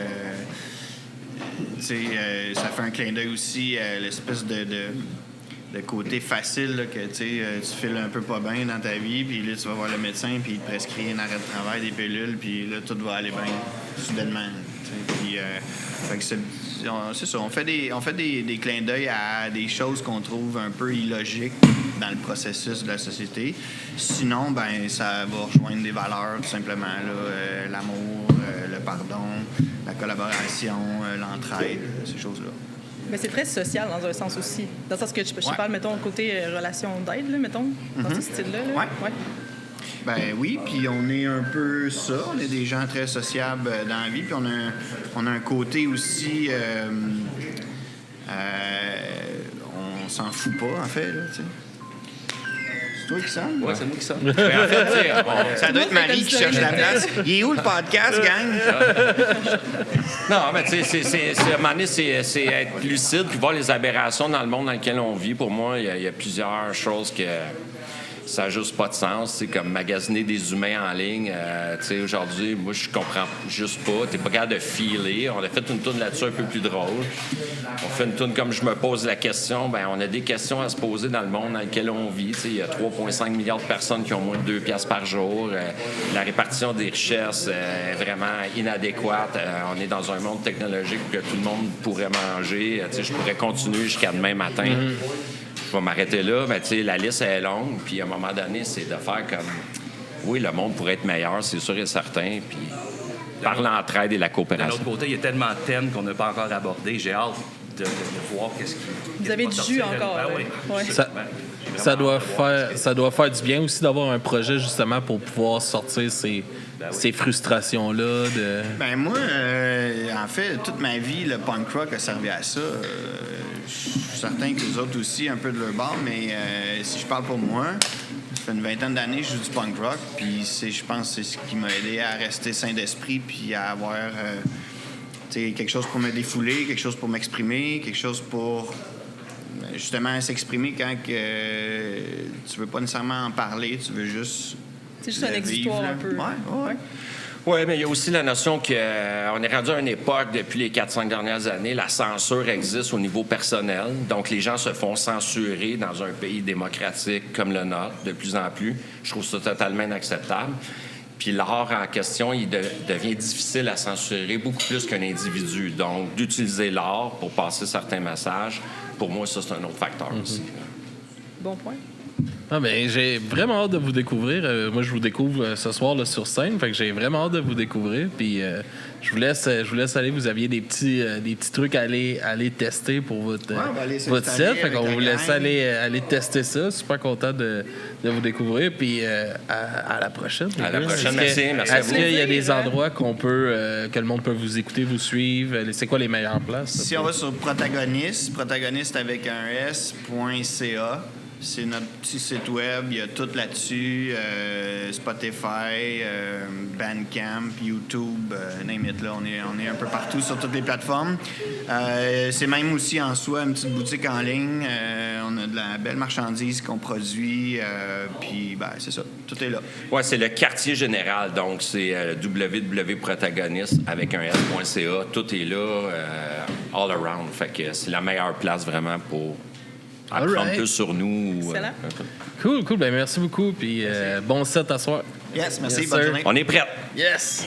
ça fait un clin d'œil aussi à l'espèce de côté facile là, que tu files un peu pas bien dans ta vie, puis là tu vas voir le médecin, puis il te prescrit un arrêt de travail, des pilules, puis là tout va aller bien soudainement. Puis c'est ça, on fait des clins d'œil à des choses qu'on trouve un peu illogiques dans le processus de la société. Sinon, ben ça va rejoindre des valeurs tout simplement là, l'amour, le pardon, la collaboration, l'entraide, ces choses-là. Mais c'est très social dans un sens aussi. Dans le sens que je parle, mettons, côté relation d'aide, là, mettons, dans ce style-là. Là. Ouais. Ben oui, puis on est un peu ça. On est des gens très sociables dans la vie, puis on a un côté aussi... on s'en fout pas, en fait, là, tu sais. C'est toi qui sonne? Ouais, c'est moi qui sonne. En fait, ça doit être Marie qui cherche la place. Il est où le podcast, gang? Non, mais tu sais, à un moment donné, c'est être lucide puis voir les aberrations dans le monde dans lequel on vit. Pour moi, il y a plusieurs choses que ça n'a juste pas de sens. C'est comme magasiner des humains en ligne. Tu sais, aujourd'hui, moi, je comprends juste pas. T'es pas capable de filer. On a fait une toune là-dessus un peu plus drôle. On fait une toune comme je me pose la question. Ben, on a des questions à se poser dans le monde dans lequel on vit. Tu sais, il y a 3,5 milliards de personnes qui ont moins de 2 piastres par jour. La répartition des richesses est vraiment inadéquate. On est dans un monde technologique où tout le monde pourrait manger. Tu sais, je pourrais continuer jusqu'à demain matin. Je vais m'arrêter là, mais tu sais, la liste est longue, puis à un moment donné, c'est de faire comme... Oui, le monde pourrait être meilleur, c'est sûr et certain, puis par l'entraide et la coopération. De l'autre côté, il y a tellement de thèmes qu'on n'a pas encore abordés. J'ai hâte de voir qu'est-ce qui... Vous avez du jus encore. Ben, oui. Ouais. Ça doit faire du bien aussi d'avoir un projet, justement, pour pouvoir sortir ces frustrations-là. Ben moi, en fait, toute ma vie, le punk rock a servi à ça. Je suis certain que les autres aussi, un peu de leur bord, mais si je parle pour moi, ça fait une vingtaine d'années que je joue du punk rock, puis je pense que c'est ce qui m'a aidé à rester sain d'esprit, puis à avoir quelque chose pour me défouler, quelque chose pour m'exprimer, quelque chose pour justement s'exprimer quand tu veux pas nécessairement en parler, tu veux juste... C'est juste un exutoire un peu. Ouais. Oui, mais il y a aussi la notion qu'on est rendu à une époque, depuis les 4-5 dernières années, la censure existe au niveau personnel. Donc, les gens se font censurer dans un pays démocratique comme le nôtre, de plus en plus. Je trouve ça totalement inacceptable. Puis l'art en question, il devient difficile à censurer beaucoup plus qu'un individu. Donc, d'utiliser l'art pour passer certains messages, pour moi, ça, c'est un autre facteur aussi. Bon point. Ah ben, j'ai vraiment hâte de vous découvrir. Moi, je vous découvre ce soir là, sur scène, fait que j'ai vraiment hâte de vous découvrir. Puis je vous laisse aller. Vous aviez des petits trucs à aller tester pour votre set. Fait qu'on vous laisse aller tester ça. Super content de vous découvrir. Puis à la prochaine. À la prochaine. Merci à vous. Est-ce qu'il y a des endroits que le monde peut vous écouter, vous suivre? C'est quoi les meilleures places? Si on va sur Protagoniste avec un S.ca. c'est notre petit site web. Il y a tout là-dessus. Spotify, Bandcamp, YouTube, name it, là. On est un peu partout sur toutes les plateformes. C'est même aussi en soi une petite boutique en ligne. On a de la belle marchandise qu'on produit. Puis, ben, c'est ça. Tout est là. Ouais, c'est le quartier général. Donc, c'est www.protagoniste avec un S.ca. Tout est là, all around. Fait que c'est la meilleure place vraiment pour apprendre plus sur nous. Excellent. Cool. Ben, merci beaucoup. Puis bon set à soir. Yes, merci. Bonne journée. On est prêts. Yes.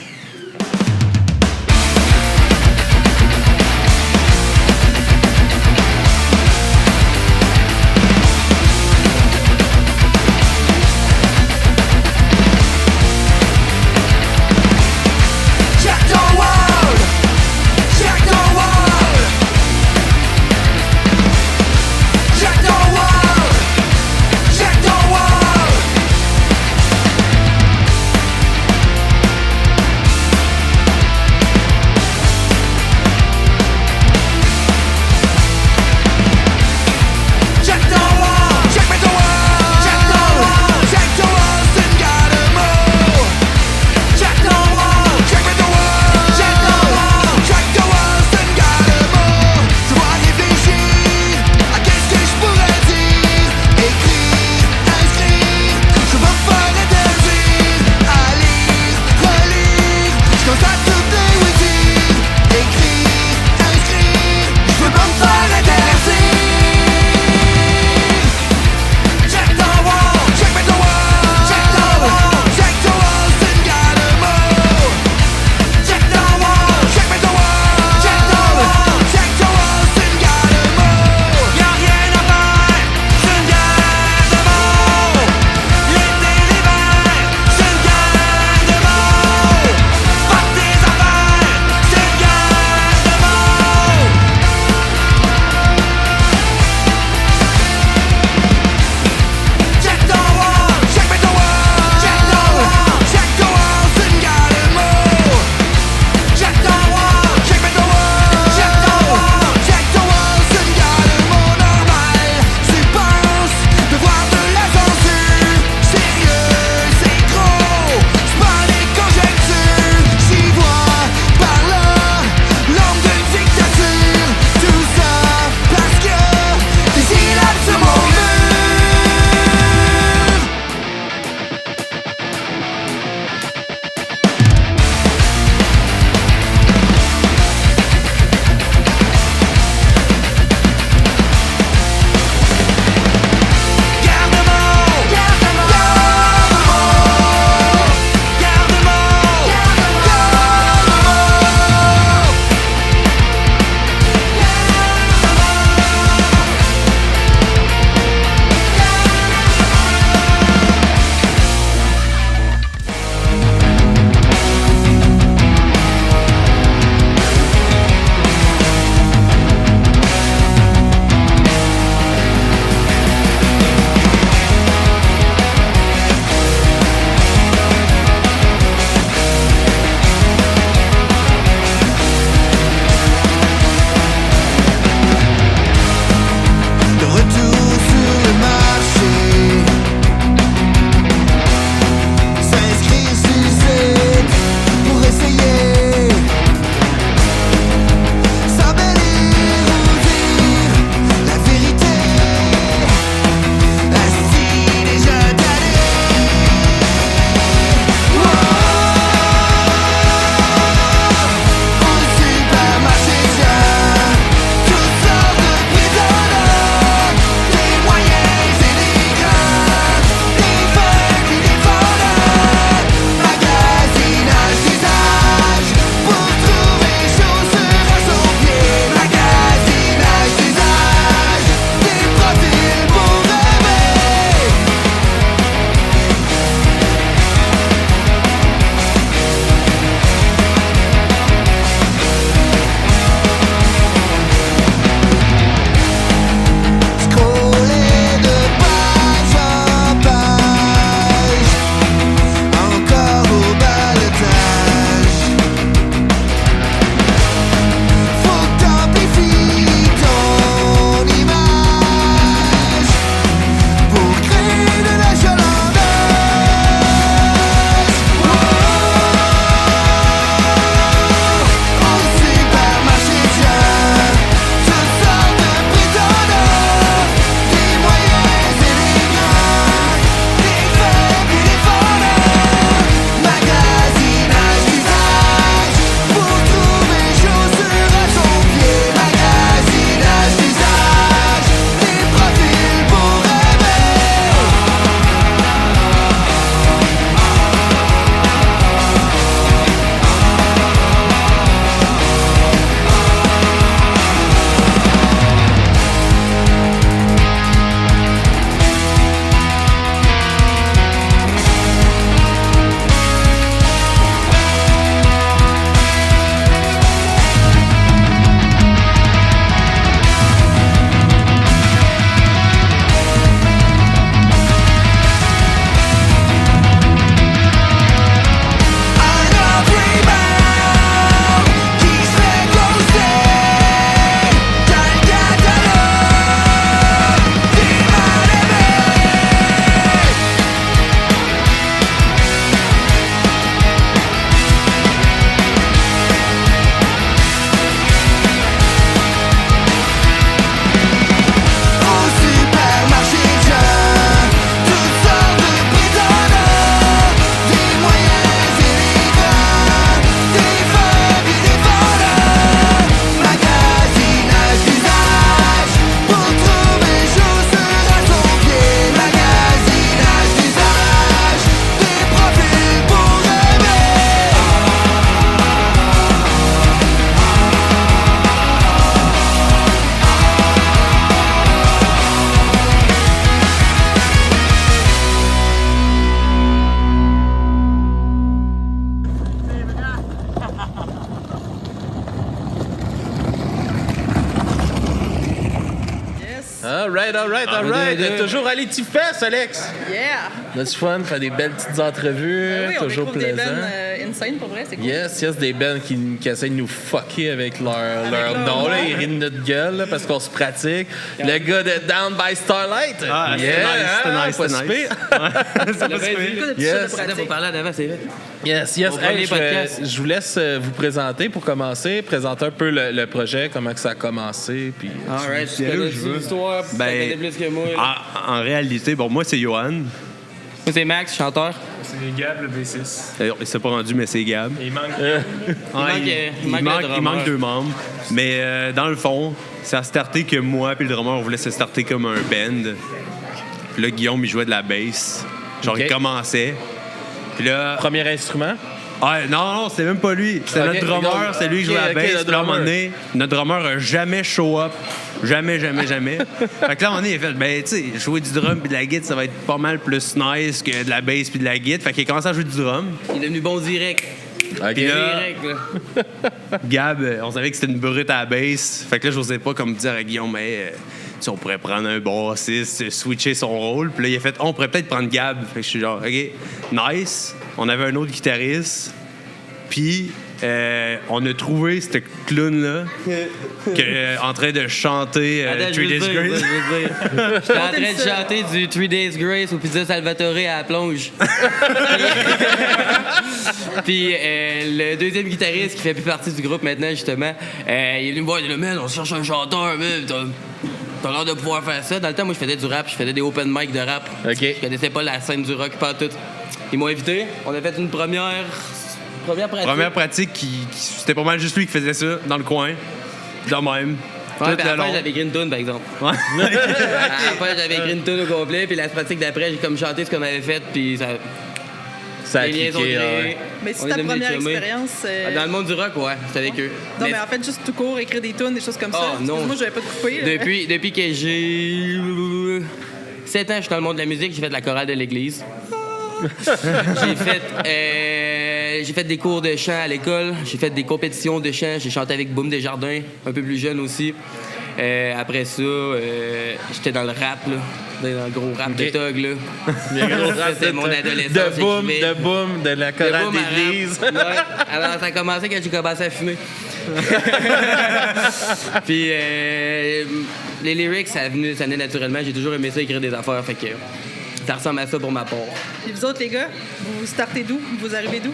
right. Toujours à l'Étifest, Alex. Yeah! Notre fun, faire des belles petites entrevues. Oui, on toujours découvre plaisant. des bands insane, pour vrai, c'est cool. Yes, des bands qui essaient de nous fucker avec leur leur nom. Là, nom. ils rient de notre gueule là, parce qu'on se pratique. Le gars de Down by Starlight. Ah, c'était nice. Yes. Faut parler en avant, c'est vrai. Yes. Au premier podcast. Je vous laisse vous présenter pour commencer. Présenter un peu le projet, comment que ça a commencé. Puis, All right, tu connais l'histoire, tu connais plus que moi. En réalité, moi, c'est Johan. Moi, c'est Max, chanteur. C'est Gab, le B6. Il s'est pas rendu, mais c'est Gab. Il manque... Il manque 2 membres. Mais dans le fond, ça a starté que moi et le drummer, on voulait se starter comme un band. Puis là, Guillaume, il jouait de la bass. Genre, il commençait. Puis là... Premier instrument? Ah, non, c'était même pas lui. C'était notre drummer, c'est lui qui jouait à la bass. Puis là, à un moment donné, notre drummer a jamais show up. Jamais. Fait que là, à un moment donné, il a fait, ben, tu sais, jouer du drum puis de la guitare, ça va être pas mal plus nice que de la bass puis de la guitare. Fait qu'il a commencé à jouer du drum. Il est devenu bon direct. Puis là, Gab, on savait que c'était une brute à la bass. Fait que là, j'osais pas comme dire à Guillaume, mais on pourrait prendre un bassiste, switcher son rôle. Puis là, il a fait, on pourrait peut-être prendre Gab. Fait que je suis genre, OK, nice. On avait un autre guitariste. Puis, on a trouvé ce clown-là en train de chanter 3 Days Grace. J'étais en train de chanter du 3 Days Grace au Pizza Salvatore à la plonge. Puis le deuxième guitariste qui fait plus partie du groupe maintenant, justement, il est venu me voir, il dit, man, on cherche un chanteur, man. T'as l'air de pouvoir faire ça. Dans le temps, moi, je faisais du rap, je faisais des open mic de rap. Je connaissais pas la scène du rock, pas tout. Ils m'ont invité. On a fait une première pratique. Première pratique, c'était pas mal juste lui qui faisait ça, dans le coin. De même. Ouais, puis à la fin, j'avais écrit une tune, par exemple. Ouais. À la fin, j'avais écrit une tune au complet, puis la pratique d'après, j'ai comme chanté ce qu'on avait fait, puis ça a cliqué. Ouais. Mais c'est ta première expérience... Dans le monde du rock, ouais, c'était avec eux. Non, mais en fait, juste tout court, écrire des tunes, des choses comme ça. Non. Moi, je vais pas te couper. Depuis que j'ai 7 ans, je suis dans le monde de la musique, j'ai fait de la chorale de l'église. J'ai fait des cours de chant à l'école. J'ai fait des compétitions de chant. J'ai chanté avec Boom Desjardins, un peu plus jeune aussi. Après ça, j'étais dans le rap, là. Dans le gros rap de Tug, là. C'était mon adolescence. De Boom, de la chorale d'église. Ouais. Alors, ça a commencé quand j'ai commencé à fumer. Puis, les lyrics, ça venait naturellement. J'ai toujours aimé ça, écrire des affaires. Fait que ça ressemble à ça pour ma part. Et vous autres, les gars, vous startez d'où? Vous arrivez d'où?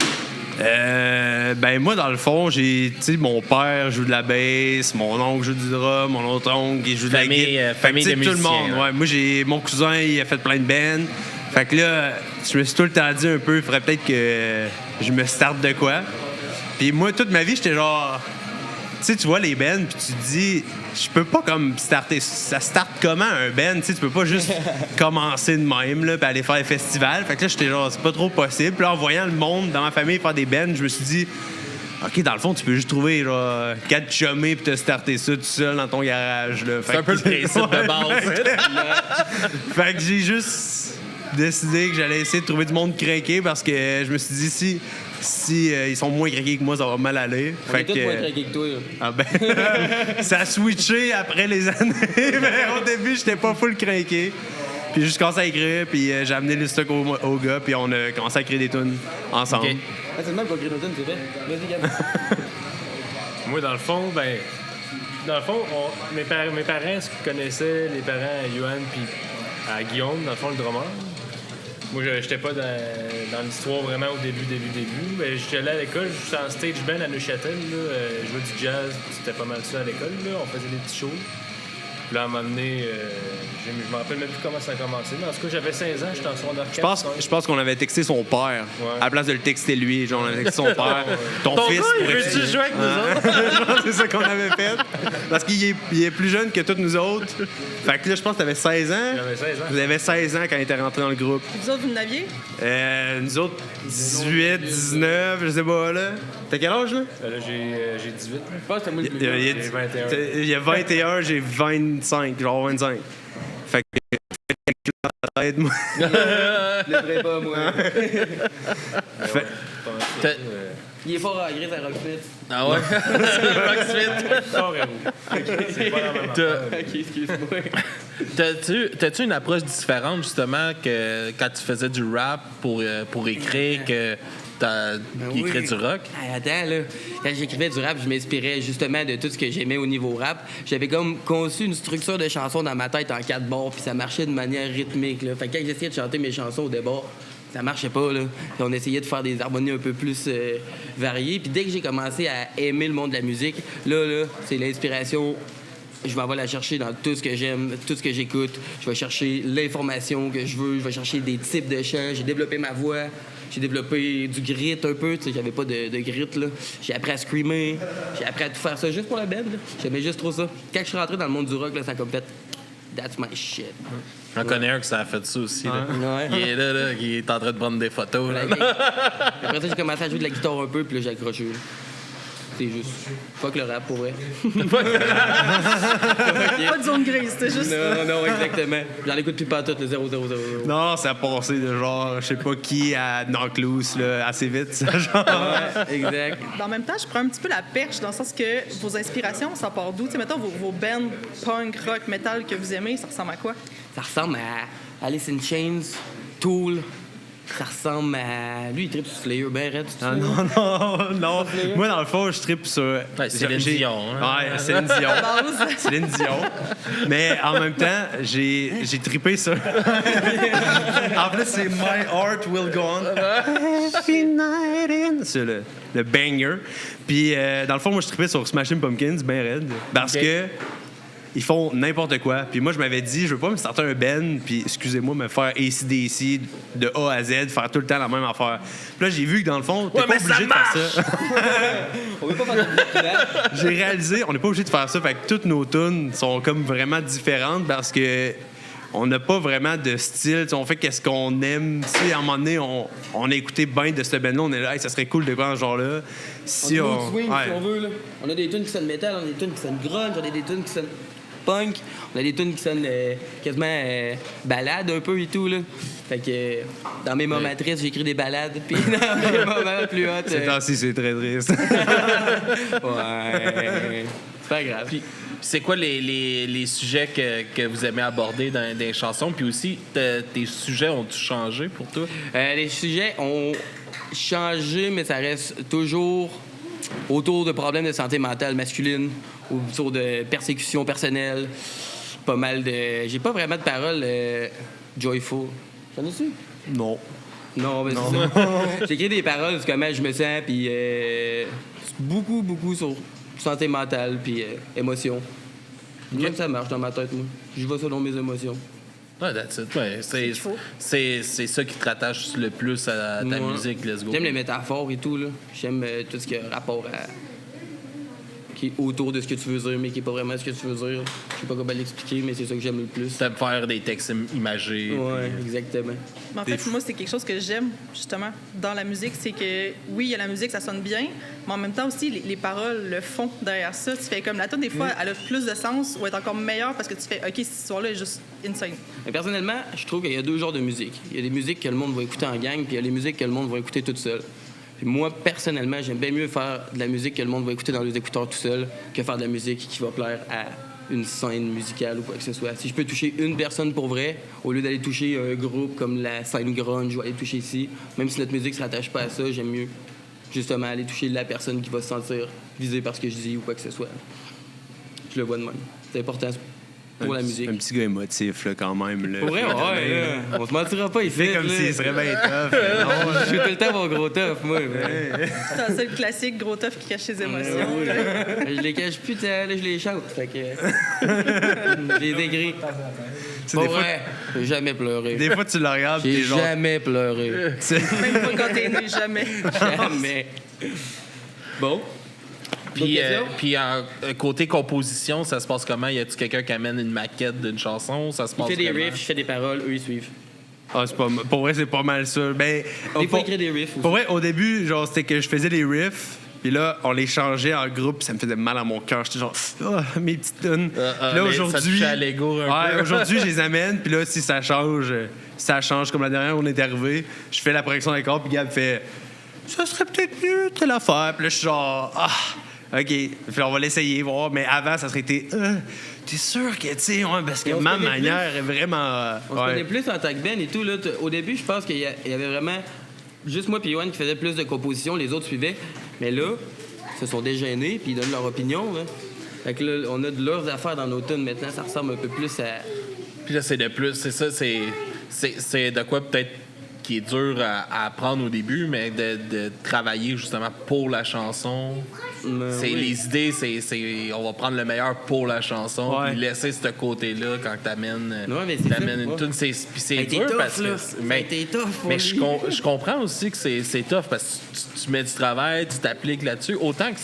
Moi, dans le fond, j'ai, tu sais, mon père joue de la bass, mon oncle joue du drum, mon autre oncle, il joue de la guitare. Famille de musiciens. Tout le monde, ouais. Moi, j'ai mon cousin, il a fait plein de bands. Fait que là, je me suis tout le temps dit un peu, il faudrait peut-être que je me starte de quoi. Puis moi, toute ma vie, j'étais genre... Tu sais, tu vois les bands, puis tu te dis, je peux pas comme starter. Ça starte comment un band? Tu sais, tu peux pas juste commencer de même, là, puis aller faire des festivals. Fait que là, j'étais genre, c'est pas trop possible. Puis là, en voyant le monde dans ma famille faire des bands, je me suis dit, OK, dans le fond, tu peux juste trouver genre 4 chummés puis te starter ça tout seul dans ton garage. Là. C'est un peu le principe de base. Fait que j'ai juste décidé que j'allais essayer de trouver du monde craqué parce que je me suis dit, si ils sont moins craqués que moi, ça va mal aller. On est tous moins craqués que toi. Là. Ah ben, ça a switché après les années, mais au début, j'étais pas full craqué. Puis j'ai juste commencé à écrire, puis j'ai amené le stock au gars, puis on a commencé à écrire des tunes ensemble. Okay. C'est le même qu'on écrit nos tunes, c'est vrai? Vas-y, Gab. Moi, dans le fond, mes parents se connaissaient, les parents à Johan puis à Guillaume, dans le fond, le drummer. Moi, j'étais pas dans l'histoire vraiment au début. Ben, j'étais allé à l'école, j'étais en stage band à Neuchâtel. Je jouais du jazz, c'était pas mal ça à l'école. On faisait des petits shows. Puis là, à un moment donné, je me rappelle même plus comment ça a commencé. Mais en tout cas, j'avais 16 ans, j'étais en son orchestre. Je pense qu'on avait texté son père. Ouais. À la place de le texter lui, genre, on avait texté son père. Ton fils. Gars, veux-tu jouer avec nous autres? C'est ça qu'on avait fait. Parce qu'il est plus jeune que tous nous autres. Fait que là, je pense que t'avais 16 ans. J'avais 16 ans. Vous avez 16 ans quand il était rentré dans le groupe. Et vous autres, vous n'aviez? Nous autres, 18, 19, je sais pas, là. T'as quel âge, là? Là, j'ai 18. Je pense que c'était moi le plus vieux. J'ai 21. Il y a 21, j'ai 25, genre 25. Fait que... aide-moi. Je lèverai pas, moi. Il est fort à Gris à Rocksmith. Ah ouais? Rocksmith. C'est pas la même affaire. OK, excuse-moi. T'as-tu une approche différente, justement, que quand tu faisais du rap pour écrire que qui écrit du rock? Hey, attends, là. Quand j'écrivais du rap, je m'inspirais justement de tout ce que j'aimais au niveau rap. J'avais comme conçu une structure de chansons dans ma tête en 4 bords, puis ça marchait de manière rythmique, là. Fait que quand j'essayais de chanter mes chansons au débord, ça marchait pas, là. Puis on essayait de faire des harmonies un peu plus variées. Puis dès que j'ai commencé à aimer le monde de la musique, là, c'est l'inspiration. Je vais la chercher dans tout ce que j'aime, tout ce que j'écoute. Je vais chercher l'information que je veux. Je vais chercher des types de chants. J'ai développé ma voix. J'ai développé du grit un peu. Tu sais, j'avais pas de grit, là. J'ai appris à screamer. J'ai appris à tout faire ça juste pour la band, là. J'aimais juste trop ça. Quand je suis rentré dans le monde du rock, là, ça a comme fait... That's my shit. J'en connais un qui ça a fait ça aussi. Là. Ouais. Il est là, il est en train de prendre des photos. Là. Après ça, j'ai commencé à jouer de la guitare un peu, puis là, j'ai accroché. C'est juste... Fuck le rap, pour vrai. Pas de zone grise, c'était juste... Non, exactement. J'en écoute plus pas tout, le 0. Non, ça a passé de genre, je sais pas qui à Knockloose, là, assez vite, ça, genre. Ouais, exact. En même temps, je prends un petit peu la perche dans le sens que vos inspirations, ça part d'où? Tu sais, mettons, vos bands punk, rock, metal que vous aimez, ça ressemble à quoi? Ça ressemble à Alice in Chains, Tool. Ça ressemble à... Lui, il tripe sur Slayer, ben raide. Ah, non. Moi, dans le fond, je tripe sur... Ouais, Céline Dion. Hein? Ouais, Céline Dion. Céline Dion. Mais en même temps, j'ai trippé sur... En plus, c'est My Heart Will Go On. C'est le banger. Puis, dans le fond, moi, je trippais sur Smashing Pumpkins, ben raide. Parce que... Ils font n'importe quoi. Puis moi, je m'avais dit, je veux pas me starter un band, puis, excusez-moi, me faire AC/DC de A à Z, faire tout le temps la même affaire. Puis là, j'ai vu que dans le fond, t'es pas obligé de faire ça. On veut pas faire de J'ai réalisé, on n'est pas obligé de faire ça. Fait que toutes nos tunes sont comme vraiment différentes parce que on n'a pas vraiment de style. T'sais, on fait qu'est-ce qu'on aime. Si à un moment donné, on a écouté bien de ce band-là, on est là, hey, ça serait cool de voir ce genre-là. Si on swing, si on veut, là. On a des tunes qui sonnent métal, on a des tunes qui sonnent grunge, on a des tunes qui sonnent punk, on a des tunes qui sonnent quasiment balades un peu et tout, là. Fait que dans mes moments tristes, j'écris des balades, puis dans mes moments plus hot... Ces temps-ci, c'est très triste. Ouais... C'est pas grave. Puis c'est quoi les sujets que vous aimez aborder dans des chansons? Puis aussi, tes sujets ont-ils changé pour toi? Les sujets ont changé, mais ça reste toujours autour de problèmes de santé mentale masculine, autour de persécution personnelle, pas mal de... J'ai pas vraiment de paroles joyful. J'en ai-tu? Non. Non, mais c'est ça. J'écris des paroles sur comment je me sens, puis beaucoup sur santé mentale, puis émotion. Même ça marche dans ma tête, moi. Je vais selon mes émotions. Ouais, that's it. Ouais, c'est ça qui te rattache le plus à ta musique, let's go. J'aime les métaphores et tout, là. J'aime tout ce qui a rapport à... qui est autour de ce que tu veux dire, mais qui est pas vraiment ce que tu veux dire. Je sais pas comment l'expliquer, mais c'est ça que j'aime le plus. T'aimes faire des textes imagés. Ouais, exactement. Mais en fait, moi, c'est quelque chose que j'aime, justement, dans la musique. C'est que, oui, il y a la musique, ça sonne bien, mais en même temps aussi, les paroles, le fond derrière ça, tu fais comme la tune, des fois, elle a plus de sens ou est encore meilleure parce que tu fais, OK, cette histoire-là est juste insane. Mais personnellement, je trouve qu'il y a 2 genres de musique. Il y a des musiques que le monde va écouter en gang, puis il y a les musiques que le monde va écouter toute seule. Puis moi, personnellement, j'aime bien mieux faire de la musique que le monde va écouter dans les écouteurs tout seul que faire de la musique qui va plaire à une scène musicale ou quoi que ce soit. Si je peux toucher une personne pour vrai, au lieu d'aller toucher un groupe comme la scène grunge, je vais aller toucher ici. Même si notre musique ne se rattache pas à ça, j'aime mieux justement aller toucher la personne qui va se sentir visée par ce que je dis ou quoi que ce soit. Je le vois de même. C'est important pour la musique. Un petit gars émotif, là, quand même. Là. Pour vrai, ouais. On se mentira pas, il fait comme s'il serait bien tough. Non, je suis tout le temps mon gros tough, moi. C'est un seul classique, gros tough qui cache ses émotions. Je les cache plus, là, je les chante. Fait que... je les écris. Pour vrai, j'ai jamais pleuré. Des fois, tu le regardes, j'ai jamais pleuré. Même pas quand t'es né, jamais. Jamais. Bon. Puis côté composition, ça se passe comment? Y a-tu quelqu'un qui amène une maquette d'une chanson? Ça se passe il fait des comment? riffs, je fais des paroles, eux ils suivent. Ah, pour vrai, c'est pas mal ça. Ben, des fois, écrire des riffs aussi. Pour vrai, au début, genre, c'était que je faisais des riffs, puis là, on les changeait en groupe, ça me faisait mal à mon cœur. J'étais genre, mes petites tunes. Puis là, aujourd'hui, aujourd'hui, je les amène, puis là, si ça change comme la dernière où on est arrivé, je fais la correction des cordes, puis Gab fait... ça serait peut-être mieux telle affaire. Puis là, je suis genre, OK, puis on va l'essayer, voir. Mais avant, ça serait été, t'es sûr que, tu sais, parce que ma manière est vraiment. On se connaît plus en tant que band et tout. Là, au début, je pense qu'il y avait vraiment juste moi et Yoann qui faisait plus de compositions, les autres suivaient. Mais là, ils se sont dégênés puis ils donnent leur opinion. Là. Fait que là, on a de leurs affaires dans nos tunes maintenant, ça ressemble un peu plus à. Puis là, c'est de plus, c'est ça, c'est de quoi peut-être qui est dur à apprendre au début, mais de travailler justement pour la chanson. C'est les idées, c'est on va prendre le meilleur pour la chanson, puis laisser ce côté-là quand t'amènes une tune. C'est dur parce que. Mais je comprends aussi que c'est tough parce que tu mets du travail, tu t'appliques là-dessus. Autant que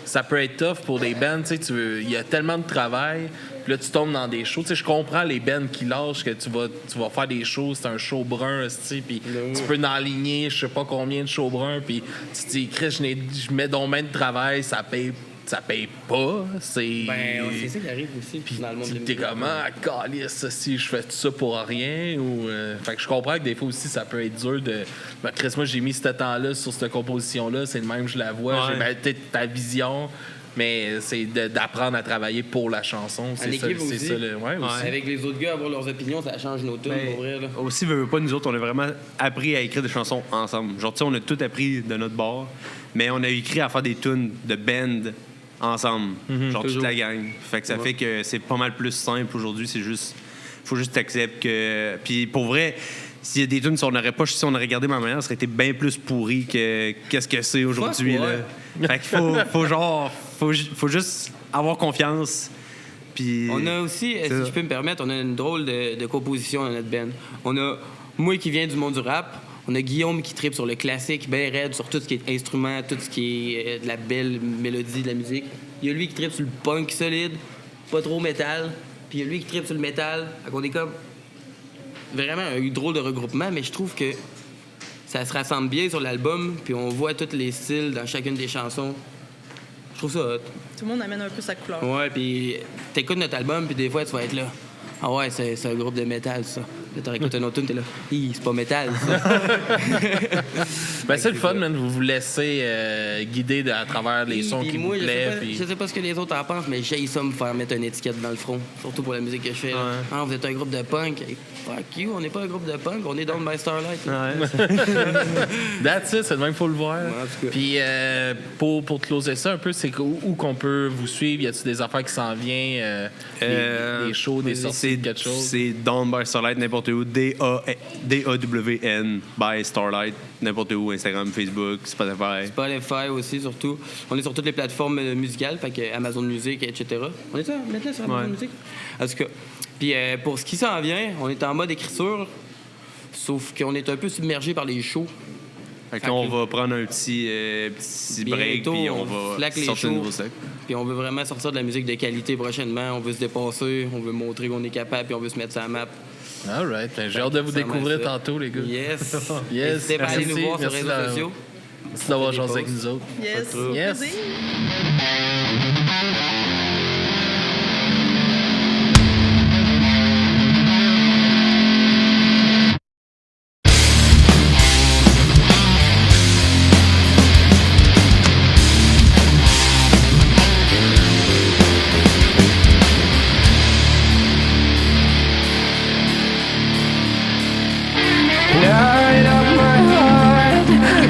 ça peut être tough pour des bands, il y a tellement de travail. Puis là, tu tombes dans des shows. Tu sais, je comprends les bands qui lâchent que tu vas faire des shows, c'est un show brun, puis tu peux enligner je sais pas combien de shows bruns, puis tu te dis, Chris, je mets donc main de travail, ça paye pas. C'est ça qui arrive aussi puis dans le monde de la musique. T'es comment, calice, si je fais tout ça pour rien, ou... Fait que je comprends que des fois aussi, ça peut être dur de... Chris, moi, j'ai mis ce temps-là sur cette composition-là, c'est le même, je la vois, j'ai peut-être ta vision... Mais c'est d'apprendre à travailler pour la chanson. C'est ça, aussi. C'est ça aussi. Avec les autres gars, avoir leurs opinions, ça change nos tunes, pour vrai. Là. Aussi, pas nous autres, on a vraiment appris à écrire des chansons ensemble. Genre, tu sais, on a tout appris de notre bord, mais on a écrit à faire des tunes de band ensemble. Genre, toute la gang. Fait que ça fait que c'est pas mal plus simple aujourd'hui. C'est juste... Faut juste t'accepter que... Puis pour vrai... S'il y a des tunes, si on aurait gardé ma manière, ça aurait été bien plus pourri que qu'est-ce que c'est aujourd'hui. Là. Fait qu'il faut juste avoir confiance. Puis on a aussi, si je peux me permettre, on a une drôle de composition dans notre band. On a moi qui viens du monde du rap, on a Guillaume qui tripe sur le classique, bien raide, sur tout ce qui est instrument, tout ce qui est de la belle mélodie de la musique. Il y a lui qui tripe sur le punk solide, pas trop métal. Puis il y a lui qui tripe sur le métal. Fait qu'on est comme... vraiment un drôle de regroupement, mais je trouve que ça se rassemble bien sur l'album, puis on voit tous les styles dans chacune des chansons. Je trouve ça hot. Tout le monde amène un peu sa couleur. Ouais, puis t'écoutes notre album, puis des fois, tu vas être là. Ah ouais, c'est un groupe de métal, ça. Là, t'aurais écouté un autre tune, t'es là. C'est pas métal, ça. C'est le fun, man. Vous vous laissez guider à travers les sons qui vous plaisent. Je sais pas ce que les autres en pensent, mais j'ai ça me faire mettre une étiquette dans le front. Surtout pour la musique que je fais. Ah, vous êtes un groupe de punk. Hey, fuck you, on n'est pas un groupe de punk, on est Down by Starlight. That's it, c'est le même, faut le voir. Puis pour closer ça un peu, c'est où qu'on peut vous suivre? Y a-t-il des affaires qui s'en viennent? Des shows, des sorties, quelque chose? C'est Down by Starlight, n'importe où. D-A-W-N by Starlight, n'importe où. Instagram, Facebook, Spotify. Spotify aussi, surtout. On est sur toutes les plateformes musicales, fait que Amazon Music, etc. On est maintenant sur Amazon Music? En tout cas. Puis pour ce qui s'en vient, on est en mode écriture, sauf qu'on est un peu submergé par les shows. Fait qu'on va prendre un petit break, puis on va sortir de nouveau sac. Puis on veut vraiment sortir de la musique de qualité prochainement. On veut se dépasser, on veut montrer qu'on est capable, puis on veut se mettre sur la map. All right. J'ai hâte de vous découvrir tantôt, les gars. Yes. N'hésitez pas à aller nous voir sur les réseaux sociaux. Merci d'avoir joué avec nous autres. Yes. Light up my heart,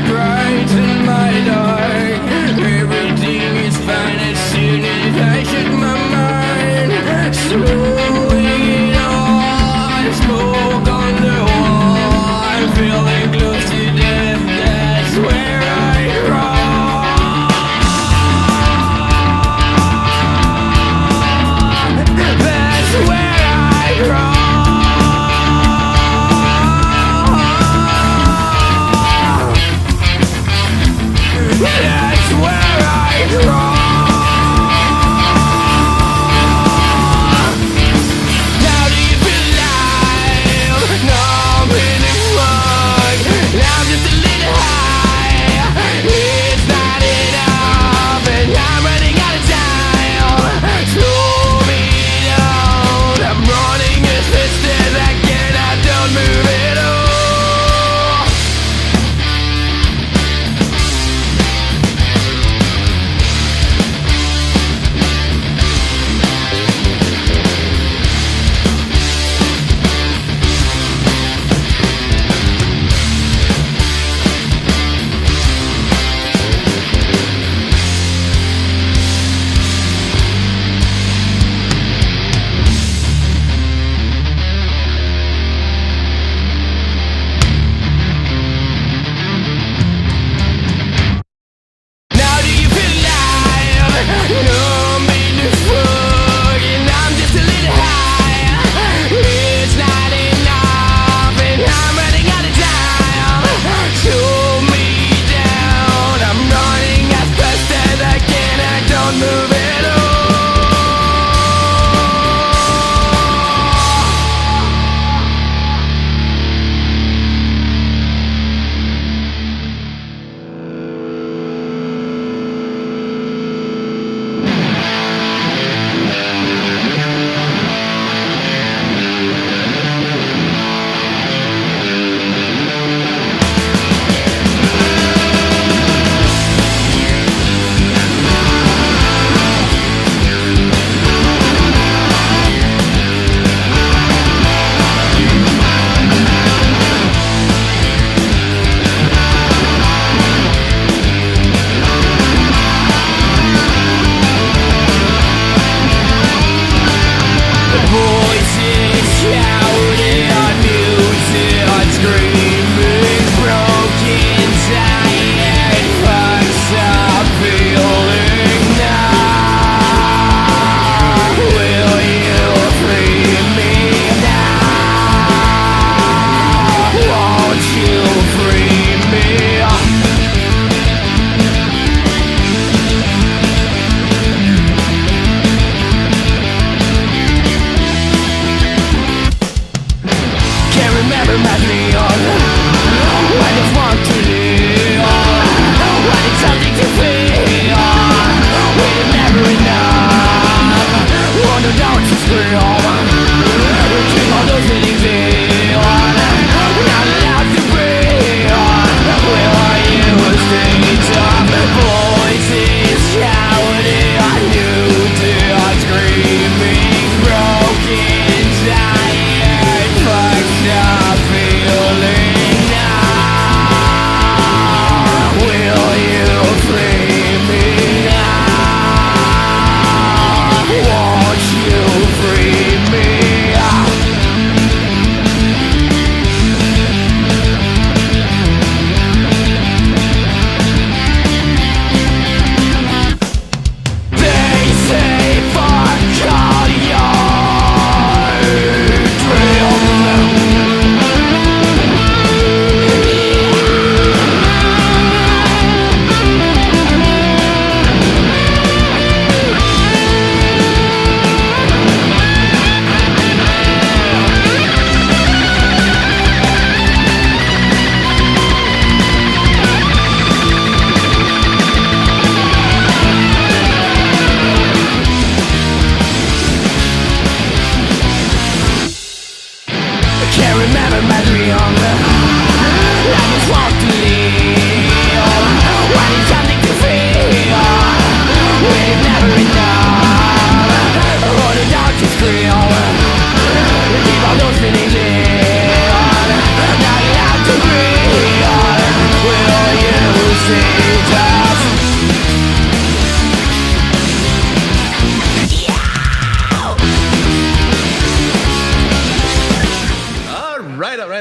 brighten my dark. Everything is fine as soon as I shut my mind. Slowing on, smoke on the wall. I'm feeling close to death, that's where I crawl. That's where I crawl. That's where I crawl. Now deep alive, numb in the mud.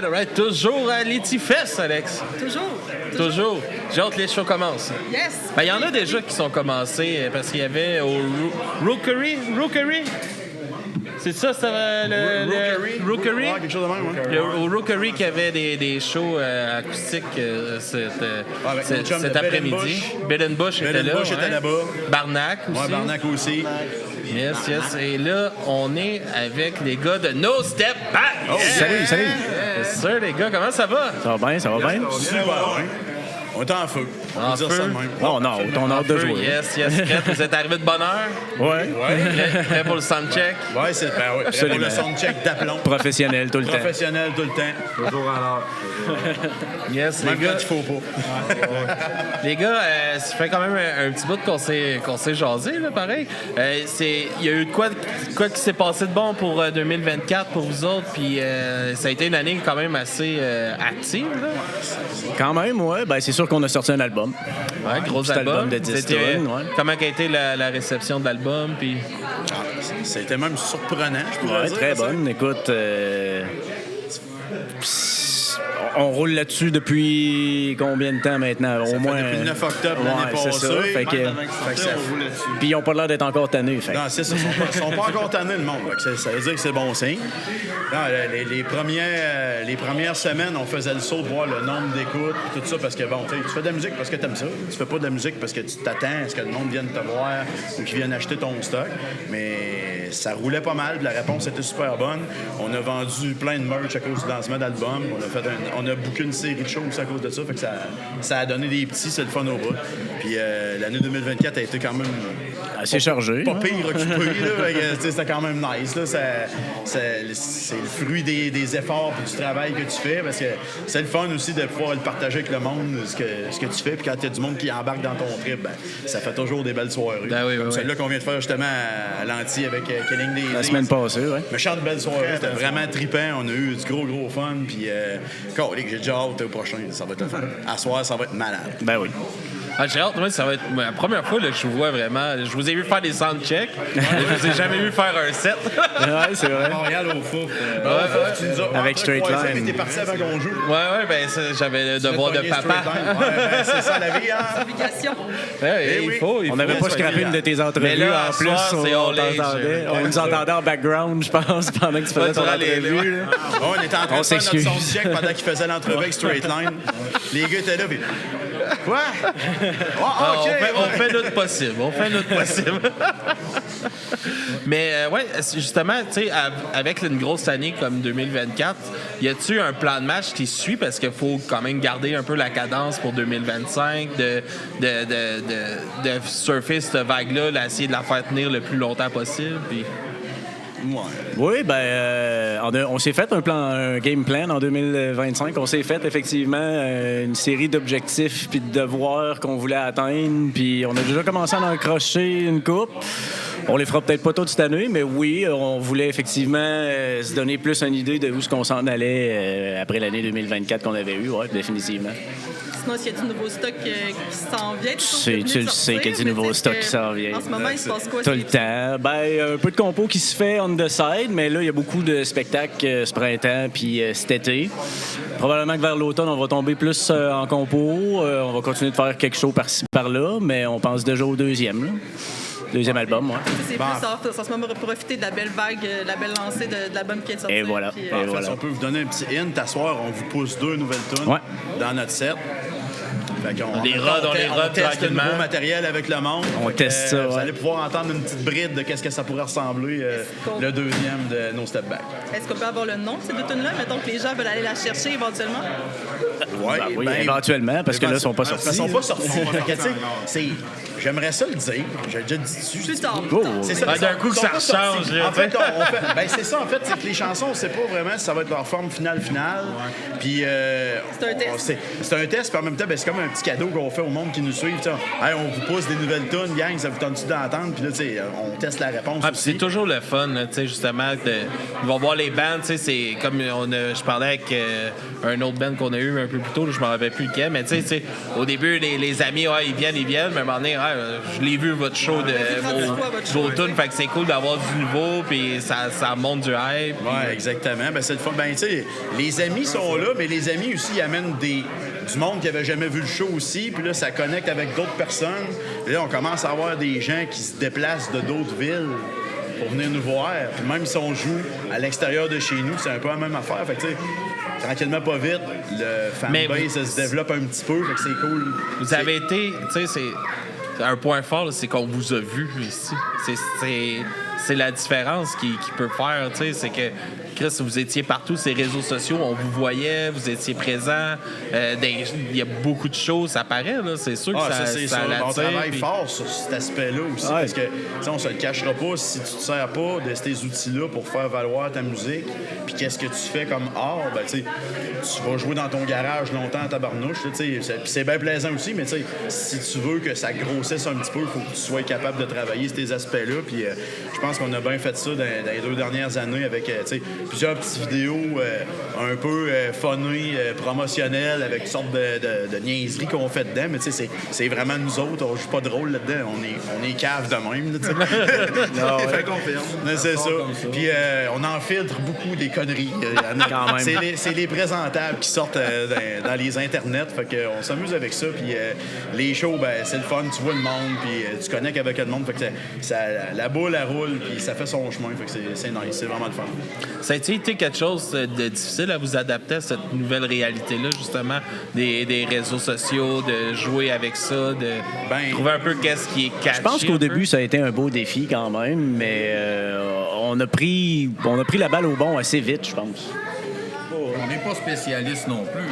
All right. Toujours à l'Etifest, Alex. Toujours. J'ai hâte que les shows commencent. Yes. Ben, il y en a déjà qui sont commencés parce qu'il y avait au Rookery. C'est ça, le Rookery? Ouais, quelque chose de même, ouais. Au Rookery qui avait des shows acoustiques cet après-midi. Bed & Bush était là. Bush était là-bas. Barnac aussi. Ouais, Barnac aussi. Yes. Et là, on est avec les gars de No Step Back. Oh, yeah. Salut. Yes, sir, les gars, comment ça va? Ça va bien. Super bien. On est en feu. On peut dire ça de même. Non, on a hâte de jouer. Yes. Vous êtes arrivés de bonne heure? Ouais. Prêt pour le soundcheck? Ouais, c'est prêt pour le soundcheck d'aplomb. Professionnel tout le temps. Toujours à l'heure. Yes, même les gars. quand il faut pas. Les gars, ça fait quand même un petit bout qu'on s'est jasé, là, pareil. Il y a eu quoi qui s'est passé de bon pour 2024 pour vous autres, puis ça a été une année quand même assez active, là. Quand même, ouais. Ben, c'est sûr qu'on a sorti un album. Ouais, gros album de 10 tonnes. Ouais. Comment a été la réception de l'album? Puis... C'était même surprenant, je pourrais dire. Très bonne. Écoute, on roule là-dessus depuis combien de temps maintenant? Au moins depuis le 9 octobre l'année passée. C'est ça. Fait que puis ils n'ont pas l'air d'être encore tannés. Non, c'est ça. Ils sont pas encore tannés, le monde. Ça veut dire que c'est bon signe. Non, les premières semaines, on faisait le saut de voir le nombre d'écoutes et tout ça parce que, bon, tu fais de la musique parce que t'aimes ça. Tu fais pas de la musique parce que tu t'attends à ce que le monde vienne te voir ou qu'il vienne acheter ton stock. Mais ça roulait pas mal. La réponse était super bonne. On a vendu plein de merch à cause du lancement d'album. On a booké une série de shows aussi à cause de ça. Fait que ça a donné des petits, c'est le fun au bout. Puis l'année 2024 a été quand même assez chargé. Pas pire occupé. C'était quand même nice. Là. C'est le fruit des efforts et du travail que tu fais. Parce que c'est le fun aussi de pouvoir le partager avec le monde, ce que tu fais. Puis quand il y a du monde qui embarque dans ton trip, ça fait toujours des belles soirées. Comme celle-là qu'on vient de faire justement à l'Anti avec Killing Daisy. La semaine passée, oui. Méchante belle soirée. C'était vraiment trippant. On a eu du gros fun. Puis j'ai déjà hâte au prochain. Ça va être le fun. À soir, ça va être malade. Ben oui. J'ai hâte, ça va être la première fois là, que je vous vois vraiment. Je vous ai vu faire des soundchecks, mais je vous ai jamais vu faire un set. Ouais, c'est vrai. Montréal au fou. Tu nous as avec Straight Line. T'es parti avant qu'on joue. Ouais, ben j'avais le devoir de papa. C'est ça la vie, hein? Obligation. Il faut. On n'avait pas scrappé une de tes entrevues. Là, en plus, on nous entendait en background, je pense, pendant que tu faisais ton entrevue. On était en train de faire notre soundcheck pendant qu'il faisait l'entrevue avec Straight Line. Les gars étaient là, puis... Quoi? On fait notre possible. Mais justement, tu sais, avec une grosse année comme 2024, y a-tu un plan de match qui suit parce qu'il faut quand même garder un peu la cadence pour 2025, de surfer cette vague-là, essayer de la faire tenir le plus longtemps possible? Puis... Ouais. Oui, on s'est fait un game plan en 2025. On s'est fait effectivement une série d'objectifs puis de devoirs qu'on voulait atteindre. Puis on a déjà commencé à en accrocher une coupe. On les fera peut-être pas toutes cette année, mais oui, on voulait effectivement se donner plus une idée de où ce qu'on s'en allait après l'année 2024 qu'on avait eue, ouais, définitivement. Sinon, est-ce qu'il y a du nouveau stock qui s'en vient? Tu le sais qu'il y a du nouveau stock qui s'en vient. En ce moment, il se passe quoi? Tout le temps. Un peu de compo qui se fait on the side, mais là, il y a beaucoup de spectacles ce printemps puis cet été. Probablement que vers l'automne, on va tomber plus en compo. On va continuer de faire quelques shows par-ci, par-là, mais on pense déjà au deuxième album, ouais. C'est plus en ce moment profiter de la belle vague, la belle lancée de l'album qui est sorti. Et voilà. Puis, on peut vous donner un petit hint. À soir, on vous pousse 2 nouvelles tunes dans notre set. On les rode teste le nouveau matériel avec le monde. On teste ça. Vous allez pouvoir entendre une petite bride de qu'est-ce que ça pourrait ressembler le deuxième de No Step Back. Est-ce qu'on peut avoir le nom de ces 2 tunes-là? Mettons que les gens veulent aller la chercher éventuellement. Oui, éventuellement, parce que là, ils ne sont pas sortis. Ils ne sont pas sortis. j'aimerais ça le dire. J'ai déjà dit dessus. Plus tard. C'est ça. D'un coup que ça rechange. En fait, c'est ça, en fait, c'est que les chansons, on sait pas vraiment si ça va être leur forme finale. Puis c'est un test. C'est un test, puis en même temps, c'est comme un petit cadeau qu'on fait au monde qui nous suit. Hey, on vous pousse des nouvelles tunes, gang, ça vous tente-tu d'entendre? Puis là, on teste la réponse aussi. C'est toujours le fun, justement. Ils vont voir les bands, c'est comme je parlais avec un autre band qu'on a eu un peu plus tôt, je m'en rappelle plus lequel, mais au début, les amis, ils viennent, mais à un moment donné, je l'ai vu votre show de vos tunes, fait que c'est cool d'avoir du nouveau, puis ça monte du hype. Ouais, exactement. C'est le fun. Les amis sont là, mais les amis aussi ils amènent du monde qui avait jamais vu le show aussi, puis là, ça connecte avec d'autres personnes. Et là, on commence à avoir des gens qui se déplacent de d'autres villes pour venir nous voir. Puis même si on joue à l'extérieur de chez nous, c'est un peu la même affaire. Fait que, tranquillement, pas vite, le fanbase se développe un petit peu, fait que c'est cool. Vous avez été, c'est un point fort, là, c'est qu'on vous a vu ici. C'est la différence qui peut faire, c'est que Chris, vous étiez partout sur les réseaux sociaux, on vous voyait, vous étiez présent. Il y a beaucoup de choses, ça paraît, là, c'est sûr que ça l'attire. On travaille fort sur cet aspect-là aussi, parce que on se le cachera pas si tu te sers pas de ces outils-là pour faire valoir ta musique. Puis qu'est-ce que tu fais comme art, tu vas jouer dans ton garage longtemps à tabarnouche. C'est bien plaisant aussi, mais si tu veux que ça grossisse un petit peu, il faut que tu sois capable de travailler ces aspects-là. Puis je pense qu'on a bien fait ça dans les 2 dernières années avec plusieurs petites vidéos un peu funny, promotionnelles, avec toutes sortes de niaiseries qu'on fait dedans. Mais c'est vraiment nous autres, on joue pas de rôle là-dedans. On est cave de même. Fait confirme. C'est ça. Puis on en filtre beaucoup des conneries. C'est les présentables qui sortent dans les internets. Fait qu'on s'amuse avec ça. Puis les shows, c'est le fun. Tu vois le monde, puis tu connectes avec le monde. Fait que la boule, elle roule, puis ça fait son chemin. Fait que c'est nice. C'est vraiment le fun. Ça a-t-il été quelque chose de difficile à vous adapter à cette nouvelle réalité-là, justement, des réseaux sociaux, de jouer avec ça, de trouver un peu qu'est-ce qui est caché? Je pense qu'au début, ça a été un beau défi quand même, mais on a pris la balle au bon assez vite, je pense. On n'est pas spécialiste non plus.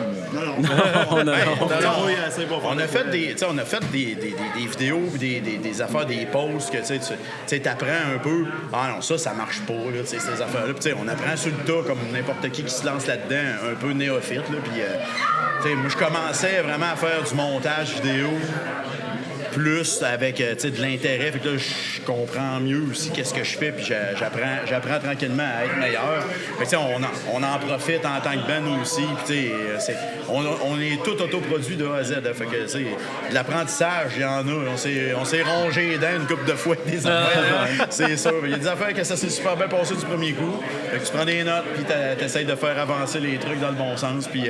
On a fait des vidéos, des affaires, des posts que tu apprends un peu. Ah non, ça marche pas, là, ces affaires-là. Puis on apprend sur le tas comme n'importe qui se lance là-dedans, un peu néophyte. Puis moi, je commençais vraiment à faire du montage vidéo plus avec de l'intérêt. Fait que là, je comprends mieux aussi qu'est-ce que je fais, puis j'apprends tranquillement à être meilleur. Fait que, on en profite en tant que band aussi. Puis on est tout autoproduit de A à Z. Fait que l'apprentissage, il y en a. On s'est rongé les dents une couple de fois des affaires. C'est ça. Il y a des affaires que ça s'est super bien passé du premier coup. Fait que tu prends des notes, puis t'essayes de faire avancer les trucs dans le bon sens. Puis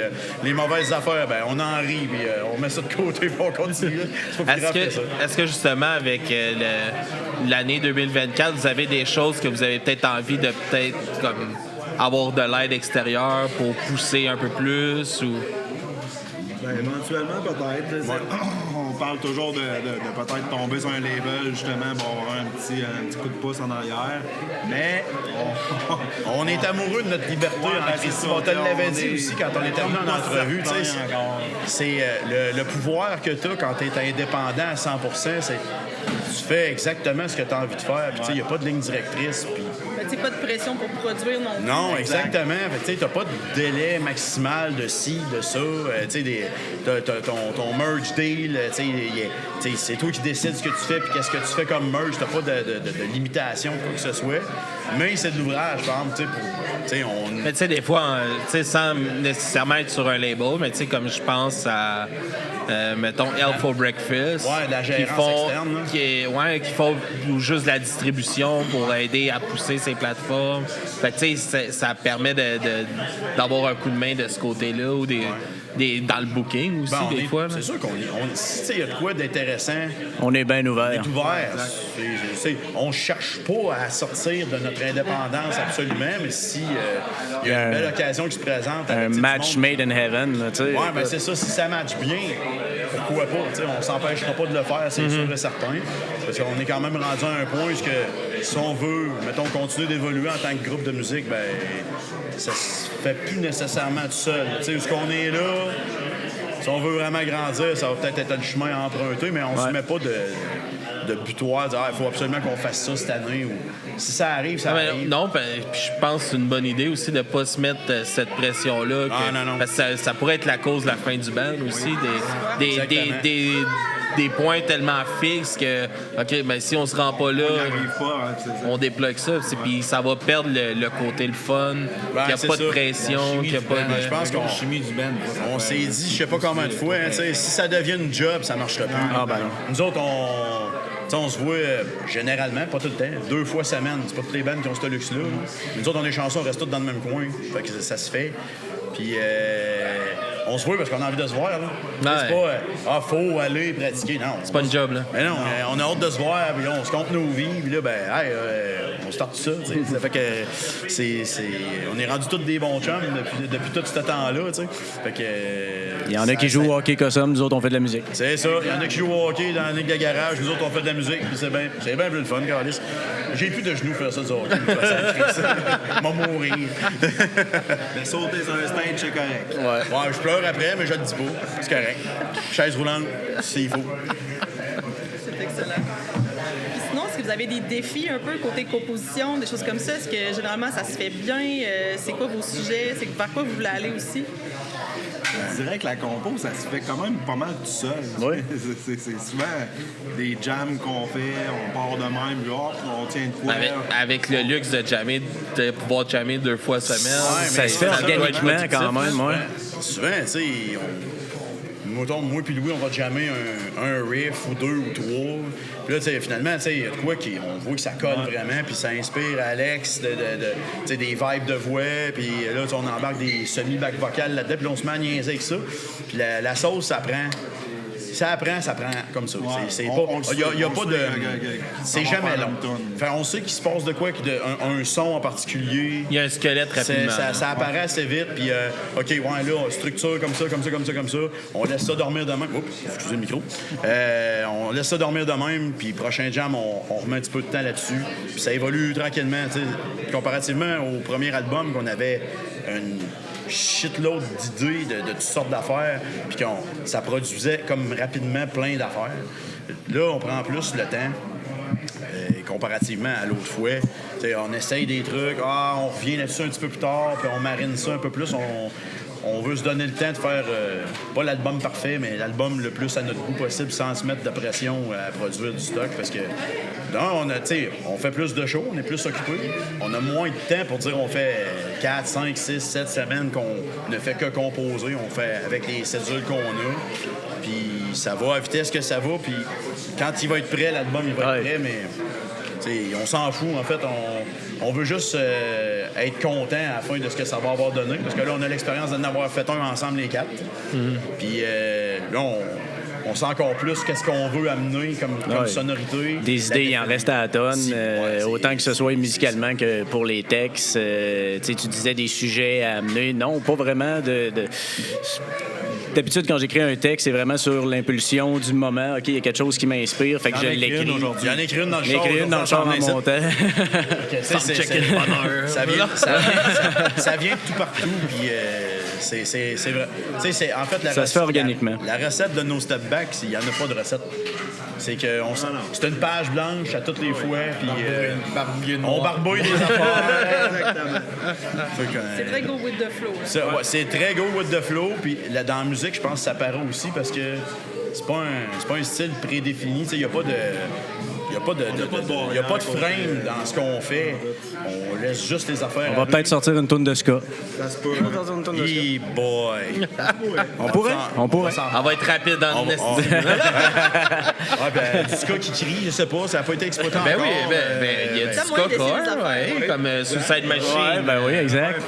les mauvaises affaires, on en rit, puis on met ça de côté, puis on continue. Est-ce que justement, avec l'année 2024, vous avez des choses que vous avez peut-être envie de comme avoir de l'aide extérieure pour pousser un peu plus ou... Éventuellement, peut-être. On parle toujours de peut-être tomber sur un label, justement, pour avoir un petit coup de pouce en arrière. Mais on est amoureux de notre liberté. On te l'avait dit aussi quand on est terminé en entrevue. C'est le pouvoir que tu as quand tu es indépendant à 100%. Tu fais exactement ce que tu as envie de faire. Il n'y a pas de ligne directrice. Pas de pression pour produire non plus. Non, exactement. Tu n'as pas de délai maximal de ci, de ça. Ton merge deal, c'est toi qui décides ce que tu fais puis qu'est-ce que tu fais comme merge. Tu n'as pas de limitation, quoi que ce soit. Mais c'est de l'ouvrage, par exemple. Mais tu sais, des fois, sans nécessairement être sur un label, mais tu sais, comme je pense à, mettons, Hell for Breakfast. Ouais, la gérance externe. Qui font juste la distribution pour aider à pousser ces plateformes. Fait que, tu sais, ça permet d'avoir un coup de main de ce côté-là ou dans le booking aussi, des fois. C'est sûr qu'on y a de quoi d'intéressant. On est bien ouvert. On est ouvert. On cherche pas à sortir de notre indépendance absolument, mais si il y a une belle occasion qui se présente. Un match made in heaven. Oui, mais c'est ça. Si ça match bien, pourquoi pas? On s'empêchera pas de le faire, c'est sûr et certain. Parce qu'on est quand même rendu à un point où si on veut, mettons, continuer d'évoluer en tant que groupe de musique, ça se fait plus nécessairement tout seul. Où ce qu'on est là, si on veut vraiment grandir, ça va peut-être être le chemin à emprunter, mais on se met pas de butoir, de dire il faut absolument qu'on fasse ça cette année. Ou... Si ça arrive, ça arrive. Non, puis je pense que c'est une bonne idée aussi de ne pas se mettre cette pression-là. Non. Parce que ça pourrait être la cause de la fin du band aussi. Des points tellement fixes que, OK, ben si on se rend pas là, on débloque ça. Puis ça va perdre le côté le fun, qu'il n'y a pas de pression, qu'il n'y a pas de... Je pense qu'on chimie du band. On s'est dit, je sais pas combien de fois, si ça devient une job, ça marchera plus. Nous autres, on se voit généralement, pas tout le temps, 2 fois semaine. C'est pas toutes les bandes qui ont ce luxe-là. Nous autres, on est chanceux, on reste tous dans le même coin. Fait que ça se fait. Puis on se voit parce qu'on a envie de se voir. Là. C'est pas faut aller pratiquer. Non. C'est pas une job, là. Mais non, on a hâte de se voir, puis là, on se compte nos vies, puis là, on starte tout ça. Ça fait que on est rendus tous des bons chums depuis tout ce temps-là. Fait que, il y en a qui jouent au hockey Cossum, nous autres, on fait de la musique. C'est ça. Il y en a qui jouent au hockey dans la ligue de garage, nous autres, on fait de la musique, puis c'est bien plus le fun, Carlis. J'ai plus de genoux pour faire ça du hockey. M'a mourir. Mais sauter sur un stage, c'est correct. Ouais, je pleure après, mais je le dis pas. C'est correct. Chaise roulante, s'il faut. C'est excellent. Puis sinon, est-ce que vous avez des défis un peu côté composition, des choses comme ça? Est-ce que généralement ça se fait bien? C'est quoi vos sujets? C'est vers quoi vous voulez aller aussi? Je dirais que la compo, ça se fait quand même pas mal tout seul. Oui. C'est souvent des jams qu'on fait, on part de même, on tient de quoi. Avec le luxe de pouvoir jammer 2 fois semaine. Ça se fait organiquement quand même, Souvent, tu sais, moi puis Louis, on va jammer un riff ou 2 ou 3. Puis là, finalement, il y a de quoi on voit que ça colle vraiment, puis ça inspire Alex des vibes de voix, puis là, on embarque des semi-back vocales là-dedans, puis là, on se met à niaiser avec ça. Puis la sauce, ça prend. Ça prend comme ça. Il n'y a pas de... C'est jamais long. Enfin, on sait qu'il se passe de quoi, un son en particulier. Il y a un squelette rapidement. Ça apparaît assez vite, puis OK, là, structure comme ça. On laisse ça dormir de même. Oups, excusez le micro. On laisse ça dormir de même, puis prochain jam, on remet un petit peu de temps là-dessus. Puis ça évolue tranquillement. Comparativement au premier album, qu'on avait une shitload d'idées de toutes sortes d'affaires, puis ça produisait comme rapidement plein d'affaires. Là, on prend plus le temps, comparativement à l'autre fois. On essaye des trucs, on revient là-dessus un petit peu plus tard, puis on marine ça un peu plus. On veut se donner le temps de faire, pas l'album parfait, mais l'album le plus à notre goût possible sans se mettre de pression à produire du stock. Parce que, on fait plus de shows, on est plus occupé. On a moins de temps pour dire on fait 4, 5, 6, 7 semaines qu'on ne fait que composer. On fait avec les cédules qu'on a. Puis ça va à vitesse que ça va. Puis quand il va être prêt, l'album, il va être prêt, mais on s'en fout. En fait, on veut juste être content à la fin de ce que ça va avoir donné. Parce que là, on a l'expérience d'en avoir fait un ensemble, les 4. Puis là, on sait encore plus qu'est-ce qu'on veut amener comme sonorité. Des idées, il en reste à la tonne, autant que ce soit musicalement que pour les textes. Tu disais des sujets à amener. Non, pas vraiment D'habitude, quand j'écris un texte, c'est vraiment sur l'impulsion du moment. OK, il y a quelque chose qui m'inspire, fait que je l'écris. Il y en a écrit une dans le char. J'en ai écrit une dans le char en montant. Ça vient de tout partout, puis c'est vrai. En fait, ça se fait organiquement. La recette de nos step backs, il n'y en a pas de recette. C'est que c'est une page blanche à toutes les fois, puis on barbouille des affaires. Exactement. C'est très go with the flow. C'est très go with the flow, puis dans la musique, je pense que ça paraît aussi parce que c'est pas un style prédéfini. Il n'y a pas de... Il n'y a pas de frame dans ce qu'on fait. On laisse juste les affaires. On va peut-être sortir une toune de ska. Ça se peut. Hey boy. On pourrait. On va être rapide dans le nest. Du ska qui crie, je sais pas, ça n'a pas été exploité encore. Oui, il y a du ska comme Suicide Machine. Oui, exact.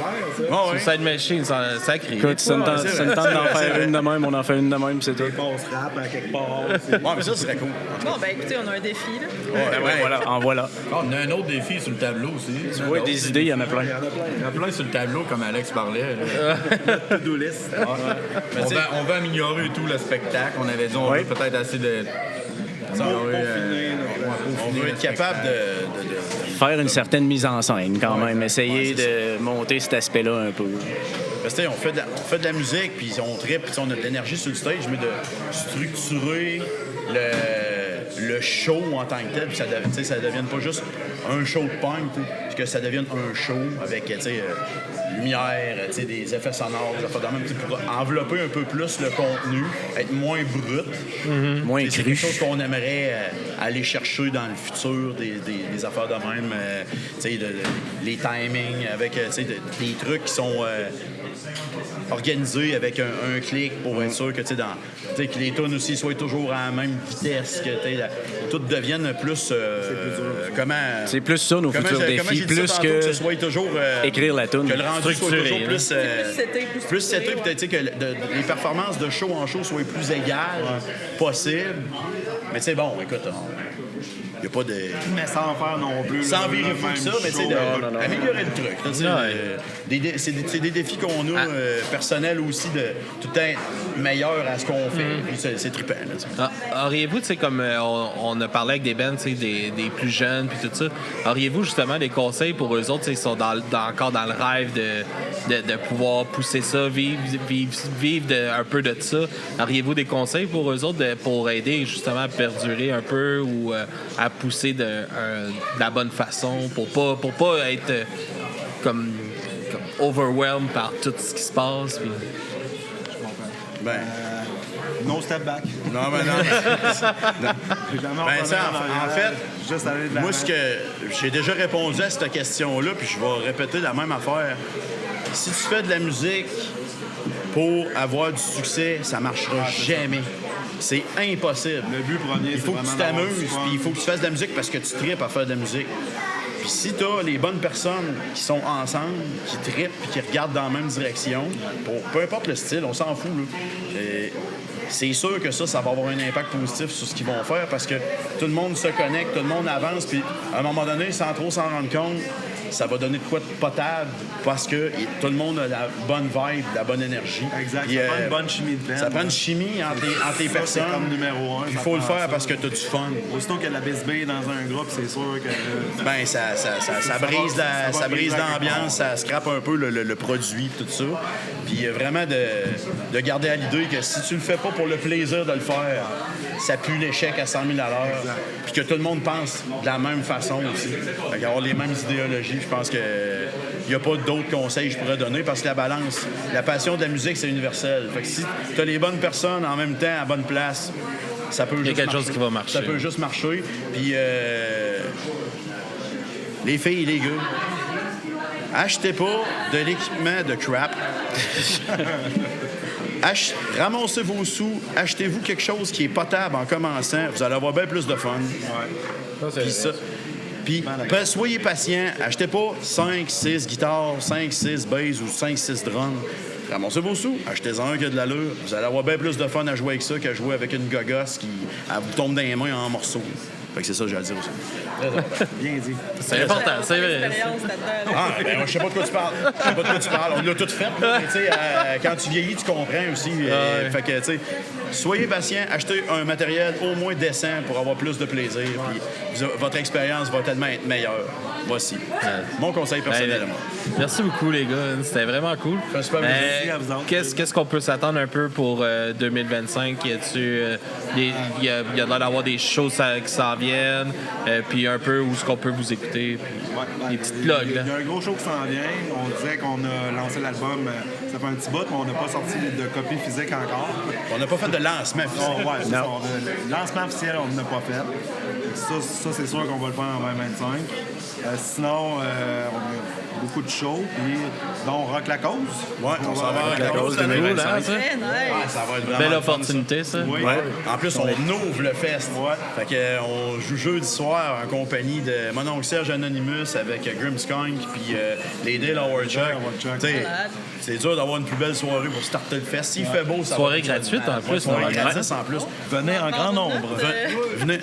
Suicide Machine, ça crie. Écoute, ça me tente d'en faire une de même, on en fait une de même, c'est tout. Des passes rap à quelque part. Mais ça serait cool. Bon, écoutez, on a un défi, là. Voilà. On a un autre défi sur le tableau aussi. Tu vois, des idées, il y en a plein. Il y en a plein sur le tableau, comme Alex parlait. To-do list. On va améliorer tout le spectacle. On avait dit, on veut peut-être assez de... On veut être capable de faire une certaine mise en scène quand même. Essayer de monter cet aspect-là un peu. Parce que, on fait de la musique, puis on trippe, puis on a de l'énergie sur le stage, mais de structurer le show en tant que tel, puis ça devienne pas juste un show de punk, puis que ça devienne un show avec, lumière, des effets sonores, des affaires de même, pour envelopper un peu plus le contenu, être moins brut. Moins c'est quelque chose qu'on aimerait aller chercher dans le futur, des affaires de même, les timings, avec des trucs qui sont organisés avec un clic pour être sûr que, que les tunes aussi soient toujours à la même vitesse, que tout devienne plus... c'est plus ça, nos futurs défis, plus que ce soit toujours, écrire la tune. Que le rendu soit toujours plus seté, peut-être que les performances de show en show soient plus égales possible. Mais c'est bon, écoute, il n'y a pas de... Mais sans faire non plus... Sans vérifier ça, mais tu sais, améliorer le truc. C'est des défis qu'on a personnels aussi, de tout être meilleur à ce qu'on fait. Puis c'est trippant. Auriez-vous, tu sais, comme on a parlé avec des bands, tu sais, des plus jeunes, puis tout ça, auriez-vous justement des conseils pour eux autres, tu sais, ils sont encore dans le rêve de pouvoir pousser ça, vivre un peu de ça. Auriez-vous des conseils pour eux autres pour aider justement à perdurer un peu ou à pousser de la bonne façon pour pas être comme overwhelmed par tout ce qui se passe? Puis... No step back. Non. En fait, moi, j'ai déjà répondu à cette question-là, puis je vais répéter la même affaire. Si tu fais de la musique pour avoir du succès, ça marchera jamais. C'est impossible. Le but premier, il faut que tu t'amuses, puis il faut que tu fasses de la musique parce que tu tripes à faire de la musique. Puis si t'as les bonnes personnes qui sont ensemble, qui trippent, puis qui regardent dans la même direction, peu importe le style, on s'en fout, là. C'est sûr que ça va avoir un impact positif sur ce qu'ils vont faire parce que tout le monde se connecte, tout le monde avance, puis à un moment donné, sans trop s'en rendre compte, ça va donner de quoi de potable parce que tout le monde a la bonne vibe, la bonne énergie. Exact. Ça prend une bonne chimie de band. Ça prend une chimie entre les personnes. C'est comme numéro un. Il faut le faire parce que tu as du fun. Aussitôt qu'il y a de la bisbille dans un groupe, c'est sûr que... ça brise l'ambiance, ça scrape un peu le produit, tout ça. Puis vraiment de garder à l'idée que si tu le fais pas pour le plaisir de le faire, ça pue l'échec à 100 000 $. Puis que tout le monde pense de la même façon aussi. Avoir les mêmes idéologies, je pense qu'il n'y a pas d'autres conseils que je pourrais donner parce que la passion de la musique, c'est universel. Fait que si tu as les bonnes personnes en même temps à bonne place, ça peut juste quelque chose qui va marcher. Ça peut juste marcher. Puis les filles et les gars, achetez pas de l'équipement de crap. Ramassez vos sous, achetez-vous quelque chose qui est potable en commençant. Vous allez avoir bien plus de fun. Puis soyez patient. Achetez pas 5-6 guitares, 5-6 basses ou 5-6 drums. Ramassez vos sous, achetez-en un qui a de l'allure. Vous allez avoir bien plus de fun à jouer avec ça qu'à jouer avec une gogosse qui vous tombe dans les mains en morceaux. Fait que c'est ça que j'ai à dire aussi. Bien dit. C'est important, c'est vrai. Je sais pas de quoi tu parles. On l'a tout fait. Quand tu vieillis, tu comprends aussi. Fait que, tu sais, soyez patient, achetez un matériel au moins décent pour avoir plus de plaisir. Puis votre expérience va tellement être meilleure. Voici. Mon conseil personnel. Merci beaucoup, les gars. C'était vraiment cool. Qu'est-ce qu'on peut s'attendre un peu pour 2025? Il y a l'air d'avoir des choses qui s'en viennent, puis un peu où est-ce qu'on peut vous écouter, puis des petites plugs. Il y a un gros show qui s'en vient. On disait qu'on a lancé l'album, ça fait un petit bout, mais on n'a pas sorti de copie physique encore. On n'a pas fait de lancement physique. Le lancement officiel, on n'a pas fait. Ça c'est sûr qu'on va le faire en 2025. Sinon, on a beaucoup de shows, puis dont Rock la Cause. Ouais, on s'en va Rock la Cause de 2025. Ça va être vraiment belle opportunité, ça. Oui. Ouais. En plus, on ouvre le fest. Fait qu'on joue jeudi soir en compagnie de mon oncle Serge Anonymous avec Grimskunk puis les Dale Howard Chuck. C'est dur d'avoir une plus belle soirée pour starter le fest. S'il fait beau, ça soirée gratuite en plus. Soirée gratuite en plus. Venez en grand nombre. Venez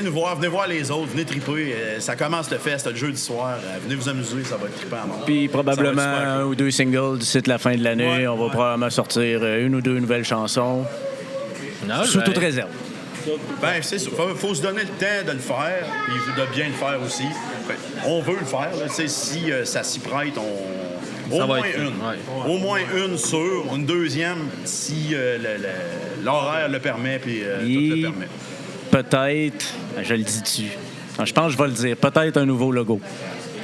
nous voir, venez voir les autres, venez triper. Ça commence le fest le jeudi soir. Venez vous amuser, ça va être trippant à mort. Puis probablement un ou deux singles d'ici la fin de l'année. On va probablement sortir une ou deux nouvelles chansons. Sous toute réserve. C'est sûr. Faut se donner le temps de le faire, puis de bien le faire aussi. On veut le faire. Si ça s'y prête, Au moins une. Au moins une sûre. Une deuxième si l'horaire le permet puis tout le permet. Peut-être, je le dis-tu. Je pense que je vais le dire. Peut-être un nouveau logo.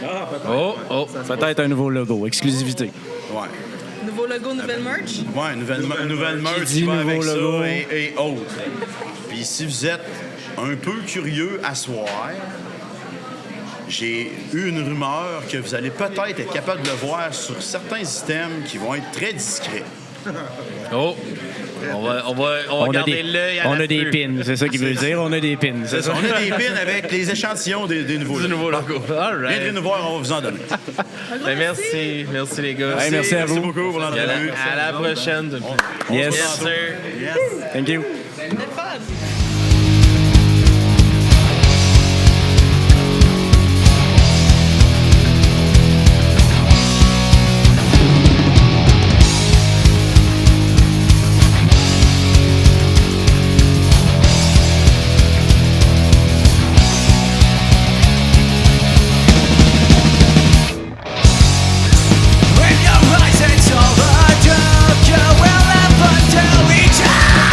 Ah, peut-être. Peut-être un nouveau logo. Exclusivité. Ouais. Nouveau logo, nouvelle merch? Ouais, nouvelle merch qui va avec ça et autres. Puis si vous êtes un peu curieux à soir, j'ai eu une rumeur que vous allez peut-être être capable de le voir sur certains items qui vont être très discrets. Oh! On va garder l'œil à la On a des feu. pins, c'est ça qu'il veut dire. On a des pins. C'est ça. On a des pins avec les échantillons des nouveaux logos. All right. Viendrez nous voir, on va vous en donner. Ben, merci les gars. Merci à vous. Merci beaucoup pour l'entrevue. À la prochaine. Yes. Yes, sir. Yes. Thank you. C'était fun. Tokyo will never tell each other.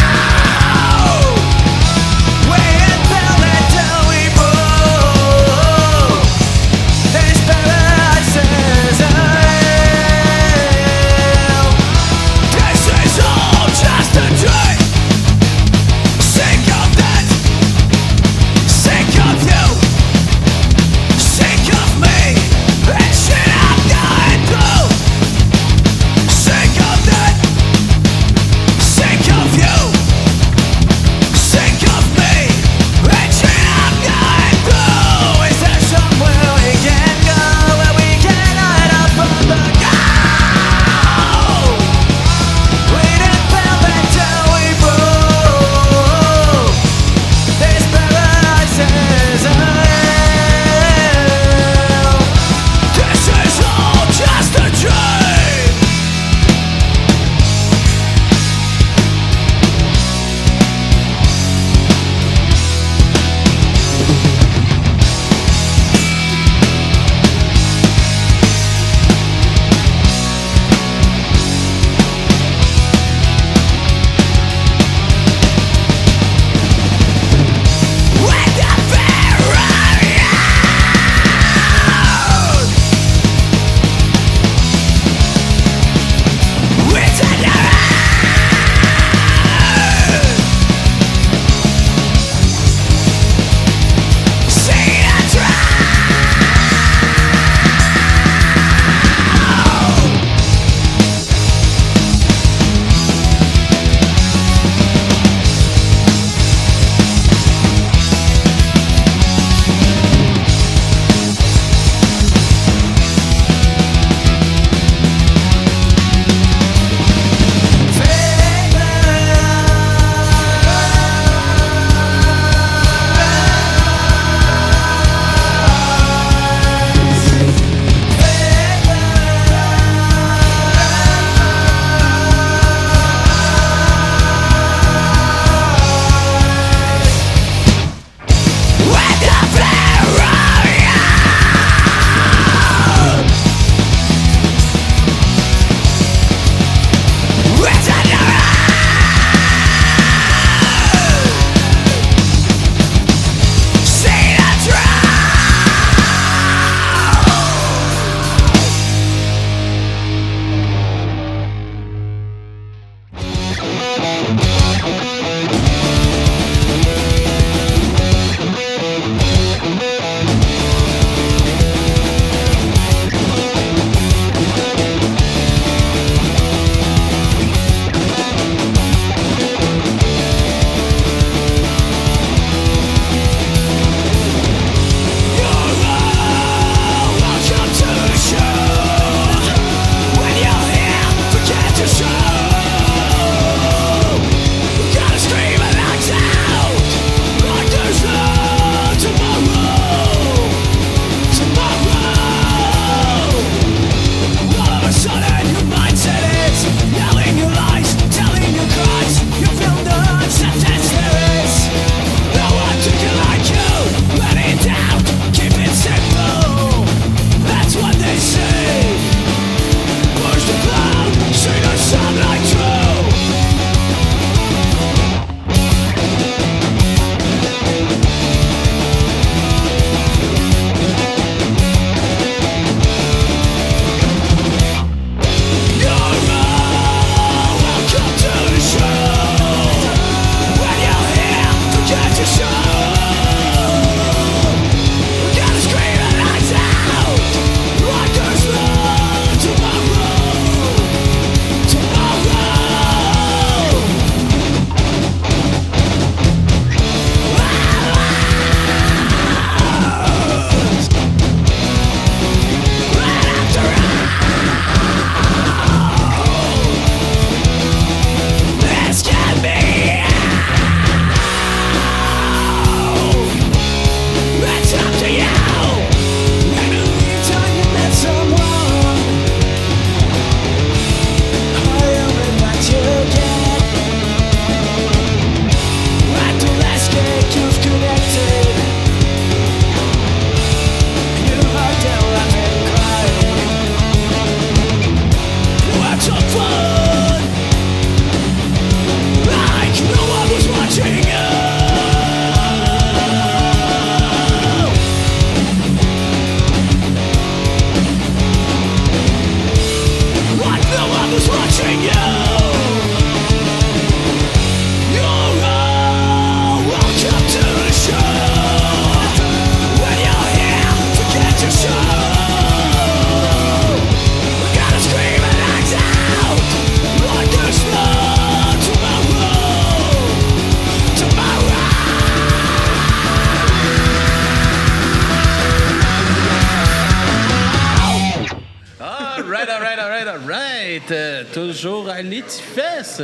est toujours à l'Étifesse.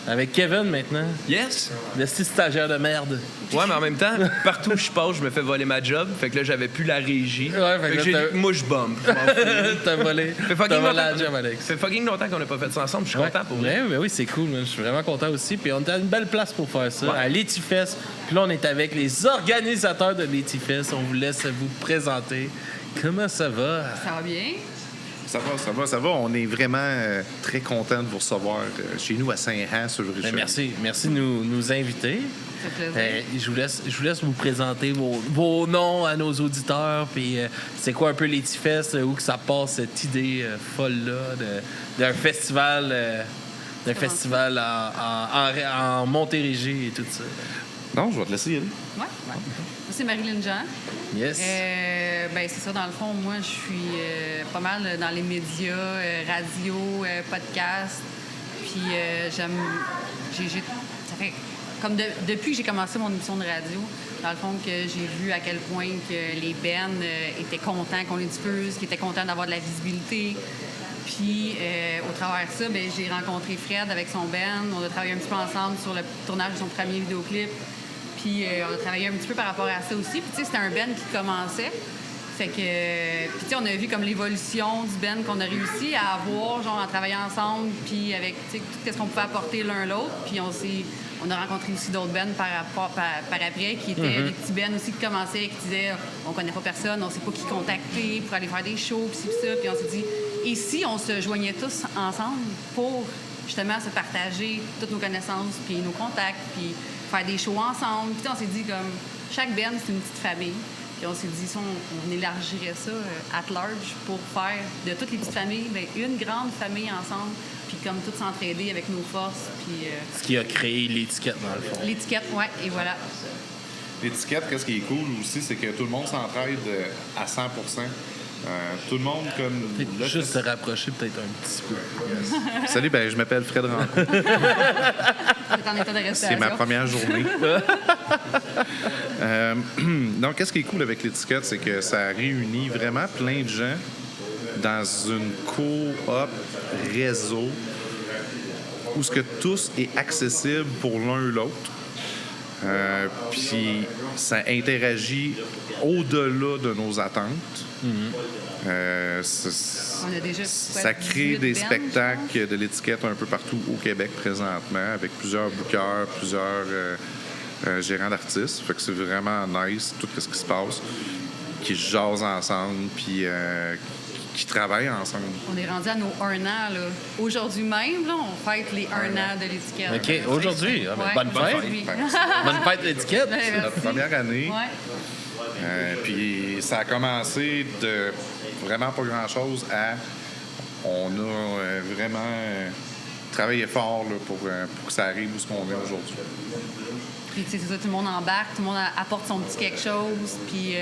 Avec Kevin maintenant. Yes. Le petit stagiaire de merde. Ouais, mais en même temps, partout où je passe, je me fais voler ma job. Fait que là, j'avais plus la régie. Ouais, fait que j'ai dit, moi, je bombe. T'as volé. T'as volé la job, Alex. Ça fait fucking longtemps qu'on n'a pas fait ça ensemble. Je suis content pour vrai. Oui, c'est cool. Man. Je suis vraiment content aussi. Puis on est à une belle place pour faire ça, à l'Étifesse. Puis là, on est avec les organisateurs de l'Étifesse. On vous laisse vous présenter. Comment ça va? Ça va bien? Ça va. On est vraiment très content de vous recevoir chez nous à Saint-Hans sur Richard. Merci de nous inviter. Ça fait plaisir. Je vous laisse vous présenter vos noms à nos auditeurs. Puis c'est quoi un peu l'Étifesse, où que ça passe cette idée folle-là d'un festival, en Montérégie et tout ça. Non, je vais te laisser y aller. Ouais. Moi, c'est Marilyn Jean. Yes. C'est ça, dans le fond, moi, je suis pas mal dans les médias, radio, podcast. Puis j'aime... ça fait comme depuis que j'ai commencé mon émission de radio, dans le fond, que j'ai vu à quel point que les bands étaient contents qu'on les diffuse, qu'ils étaient contents d'avoir de la visibilité. Puis, au travers de ça, j'ai rencontré Fred avec son band. On a travaillé un petit peu ensemble sur le tournage de son premier vidéoclip. Puis, on a travaillé un petit peu par rapport à ça aussi. Puis, tu sais, c'était un band qui commençait. Fait que, puis, tu sais, on a vu comme l'évolution du band qu'on a réussi à avoir, genre, en travaillant ensemble, puis avec, tu sais, tout ce qu'on pouvait apporter l'un l'autre. Puis, on a rencontré aussi d'autres bands par après, qui étaient des petits bands aussi qui commençaient, qui disaient on connaît pas personne, on sait pas qui contacter pour aller faire des shows, puis ça. Puis on s'est dit, et si on se joignait tous ensemble pour justement se partager toutes nos connaissances, puis nos contacts, puis faire des shows ensemble. Puis on s'est dit, comme, chaque band, c'est une petite famille. Puis on s'est dit, si on élargirait ça at large pour faire de toutes les petites familles, une grande famille ensemble, puis comme toutes s'entraider avec nos forces. Puis, ce qui a créé l'étiquette, dans le fond. L'étiquette, oui, et voilà. L'étiquette, qu'est-ce qui est cool aussi, c'est que tout le monde s'entraide à 100%. Tout le monde, comme... Juste se rapprocher peut-être un petit peu. Yes. Salut, je m'appelle Fred Rancourt. C'est en état d'arrestation. C'est ma première journée. Donc, qu'est-ce qui est cool avec l'étiquette, c'est que ça réunit vraiment plein de gens dans une coop réseau où ce que tous est accessible pour l'un ou l'autre. Puis ça interagit au-delà de nos attentes. Ça crée des spectacles de l'étiquette un peu partout au Québec présentement, avec plusieurs bookers, plusieurs gérants d'artistes. Fait que c'est vraiment nice tout ce qui se passe, qui jasent ensemble, puis qui travaillent ensemble. On est rendu à nos 1 an. Là. Aujourd'hui même, là, on fête les 1 an de l'étiquette. OK, aujourd'hui. Bonne fête. Bonne fête l'étiquette. C'est notre première année. Ouais. Puis ça a commencé de vraiment pas grand-chose à... On a vraiment travaillé fort là, pour que ça arrive où ce qu'on est aujourd'hui. Puis c'est ça, tout le monde embarque, tout le monde apporte son petit quelque chose, puis...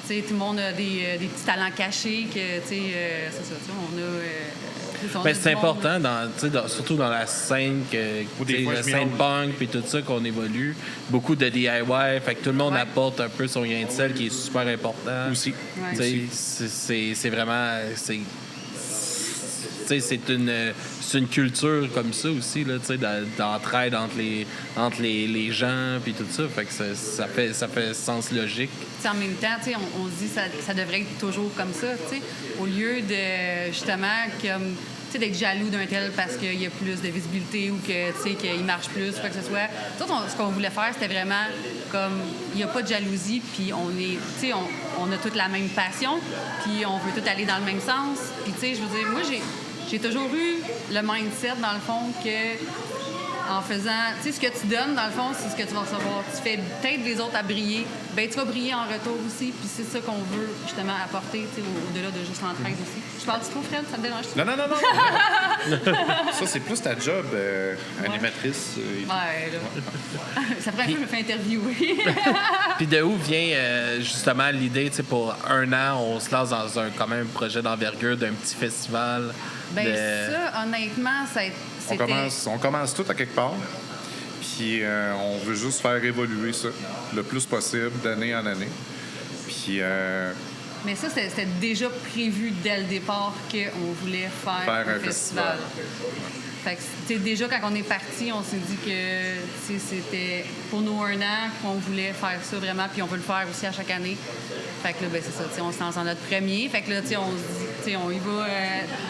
tout le monde a des petits talents cachés que, c'est ça, on a... c'est important, surtout dans la scène, la scène punk puis tout ça qu'on évolue. Beaucoup de DIY, fait que tout le monde apporte un peu son grain de sel qui est super important. Aussi. C'est vraiment... C'est une culture comme ça aussi, là, d'entraide entre les gens puis tout ça. Fait que ça fait sens logique. T'sais, en même temps, on se dit que ça devrait être toujours comme ça. Au lieu de, justement, d'être jaloux d'un tel parce qu'il y a plus de visibilité ou qu'il marche plus, quoi que ce soit. Ce qu'on voulait faire, c'était vraiment comme, il n'y a pas de jalousie, puis on a toute la même passion, puis on veut tout aller dans le même sens. Puis, je veux dire, moi, j'ai toujours eu le mindset, dans le fond, que en faisant... ce que tu donnes, dans le fond, c'est ce que tu vas recevoir. Tu fais peut-être les autres à briller, tu vas briller en retour aussi, puis c'est ça qu'on veut, justement, apporter, au-delà de juste l'entraide aussi. Je parle-tu trop, Fred? Ça te dérange? Non. Ça, c'est plus ta job, animatrice. Ça ferait un peu, je me fais interviewer. Puis de où vient, justement, l'idée, pour 1 an, on se lance dans quand même projet d'envergure d'un petit festival? Ça, honnêtement, on commence tout à quelque part, puis on veut juste faire évoluer ça le plus possible d'année en année. Puis Mais ça, c'était déjà prévu dès le départ qu'on voulait faire un festival. Fait que, déjà, quand on est parti, on s'est dit que c'était pour nous 1 an qu'on voulait faire ça vraiment, puis on veut le faire aussi à chaque année. Fait que là, c'est ça, on se lance dans notre premier. Fait que là, on se dit, on y va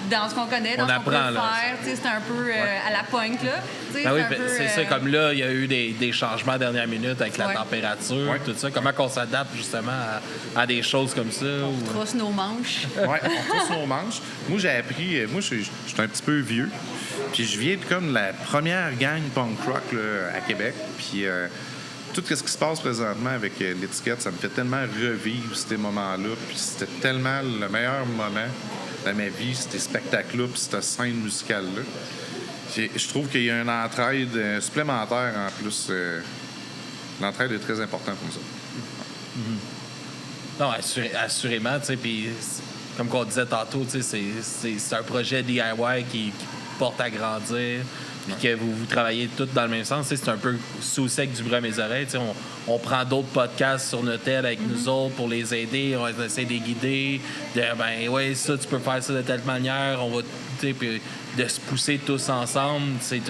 dans ce qu'on connaît, dans ce qu'on peut faire. C'est un peu à la pointe, là. C'est ça, comme là, il y a eu des changements à dernière minute avec la température, tout ça. Comment on s'adapte justement à des choses comme ça? On trousse nos manches. Oui, on trousse nos manches. Moi, j'ai appris... Moi, je suis un petit peu vieux. Puis je viens de comme la première gang punk rock là, à Québec. Puis tout ce qui se passe présentement avec l'étiquette, ça me fait tellement revivre ces moments-là. Puis c'était tellement le meilleur moment de ma vie, ces spectacles-là, puis cette scène musicale-là. Je trouve qu'il y a une entraide supplémentaire en plus. L'entraide est très importante comme ça. Non, assurément, tu sais, puis comme on disait tantôt, tu sais, c'est un projet DIY qui porte à grandir, puis que vous travaillez tous dans le même sens. C'est un peu sous sec du bruit à mes oreilles. On prend d'autres podcasts sur notre tête avec nous autres pour les aider. On essaie de les guider. Ça, tu peux faire ça de telle manière. On va, puis de se pousser tous ensemble. C'est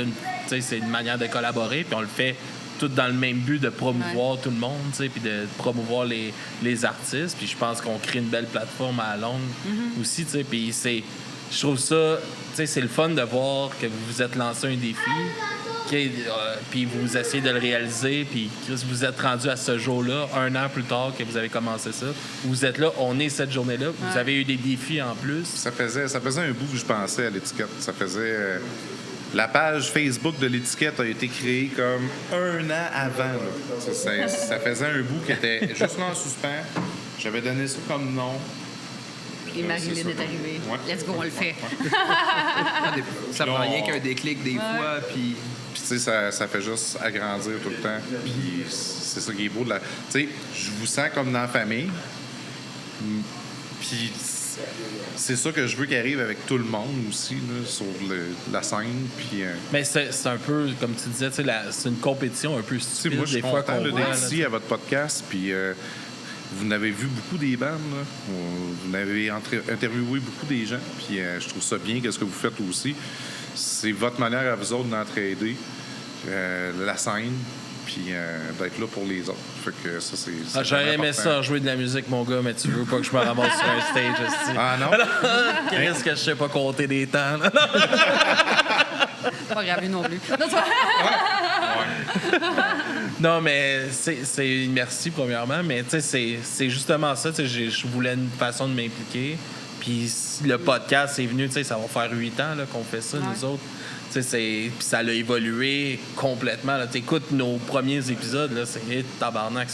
une manière de collaborer. Puis on le fait tout dans le même but de promouvoir tout le monde, puis de promouvoir les artistes. Puis je pense qu'on crée une belle plateforme à Londres aussi. Puis je trouve ça, c'est le fun de voir que vous vous êtes lancé un défi, puis vous essayez de le réaliser, puis vous êtes rendu à ce jour-là, 1 an plus tard que vous avez commencé ça. Vous êtes là, on est cette journée-là, vous avez eu des défis en plus. Ça faisait un bout que je pensais à l'étiquette. Ça faisait... La page Facebook de l'étiquette a été créée comme 1 an avant. Ça faisait un bout qui était juste là en suspens. J'avais donné ça comme nom. Et Marilyn est arrivée. Ouais. Let's go, on le fait. Ça prend rien qu'un déclic des fois, puis... Puis, tu sais, ça fait juste agrandir tout le temps. Puis, c'est ça qui est beau. Tu sais, je vous sens comme dans la famille. Puis, c'est ça que je veux qu'il arrive avec tout le monde aussi, là, sur la scène. Puis, mais c'est un peu, comme tu disais, c'est une compétition un peu stupide. Moi, je suis des fois content d'être ici à votre podcast. Puis, vous n'avez vu beaucoup des bandes, là. Vous n'avez interviewé beaucoup des gens, puis je trouve ça bien, qu'est-ce que vous faites aussi. C'est votre manière à vous autres d'entraider la scène, puis d'être là pour les autres. Fait que ça, c'est j'aurais aimé ça, jouer de la musique, mon gars, mais tu veux pas que je me ramasse sur un stage, aussi. Ah non? Qu'est-ce que je sais pas compter des temps, là? Pas grave, non plus. Non, mais c'est merci, premièrement, mais c'est justement ça. Je voulais une façon de m'impliquer. Puis le podcast est venu, ça va faire 8 ans là, qu'on fait ça, nous autres. Puis ça a évolué complètement. Tu écoutes nos premiers épisodes, là, c'est tabarnak.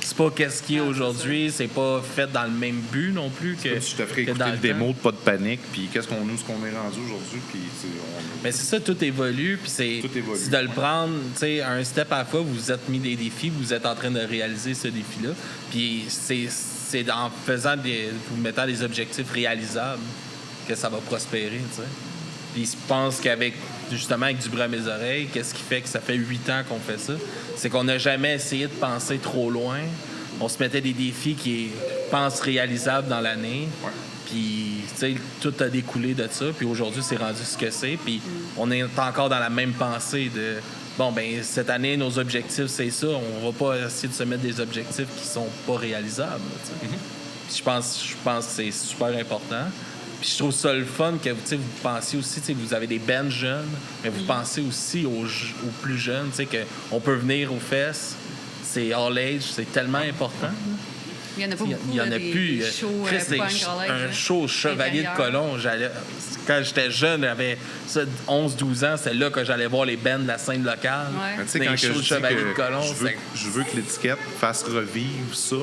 C'est pas qu'est-ce qui est aujourd'hui. C'est pas fait dans le même but non plus que. Comme si je te ferais écouter le démo de Pas de panique, puis qu'est-ce qu'on est rendu aujourd'hui. Puis mais c'est ça, tout évolue. Puis c'est de le prendre un step à la fois. Vous vous êtes mis des défis, vous êtes en train de réaliser ce défi-là. Puis c'est en faisant vous mettant des objectifs réalisables que ça va prospérer, tu sais. Puis je pense qu'avec du bruit à mes oreilles, qu'est-ce qui fait que ça fait 8 ans qu'on fait ça? C'est qu'on n'a jamais essayé de penser trop loin. On se mettait des défis qui pensent réalisables dans l'année. Ouais. Puis, tu sais, tout a découlé de ça. Puis aujourd'hui, c'est rendu ce que c'est. Puis on est encore dans la même pensée de... Bon, ben cette année, nos objectifs, c'est ça. On va pas essayer de se mettre des objectifs qui sont pas réalisables. Je pense que c'est super important. Puis je trouve ça le fun que vous pensiez aussi, vous avez des bands jeunes, mais vous pensez aussi aux plus jeunes, qu'on peut venir aux fesses. C'est all age, c'est tellement important. Il y en a pas beaucoup. Il y en a plus. Un show Chevalier de Colomb. Quand j'étais jeune, j'avais 11-12 ans, c'est là que j'allais voir les bands de la scène locale. Ouais. Tu sais, quand je dis Chevalier de Colomb, je veux que l'étiquette fasse revivre ça,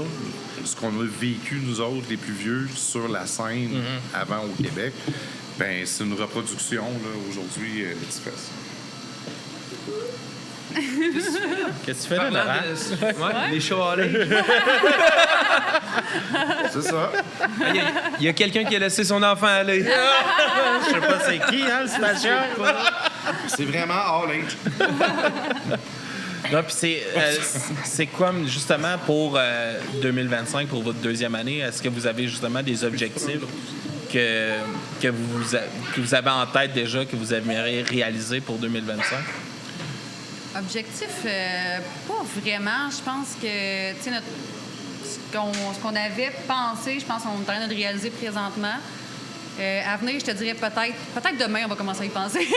ce qu'on a vécu, nous autres, les plus vieux, sur la scène avant au Québec. Ben c'est une reproduction, là, aujourd'hui, l'Étifesse. Qu'est-ce que tu fais là, Laurent? Les shows à l'air. C'est ça. Il y a quelqu'un qui a laissé son enfant aller. Je sais pas c'est qui, hein, le stagiaire? C'est vraiment all age. Non, puis c'est comme justement pour 2025, pour votre deuxième année, est-ce que vous avez justement des objectifs que vous avez en tête déjà, que vous aimeriez réaliser pour 2025? Objectif, pas vraiment. Je pense que, tu sais, ce qu'on avait pensé, je pense qu'on est en train de le réaliser présentement. À venir, je te dirais peut-être demain, on va commencer à y penser.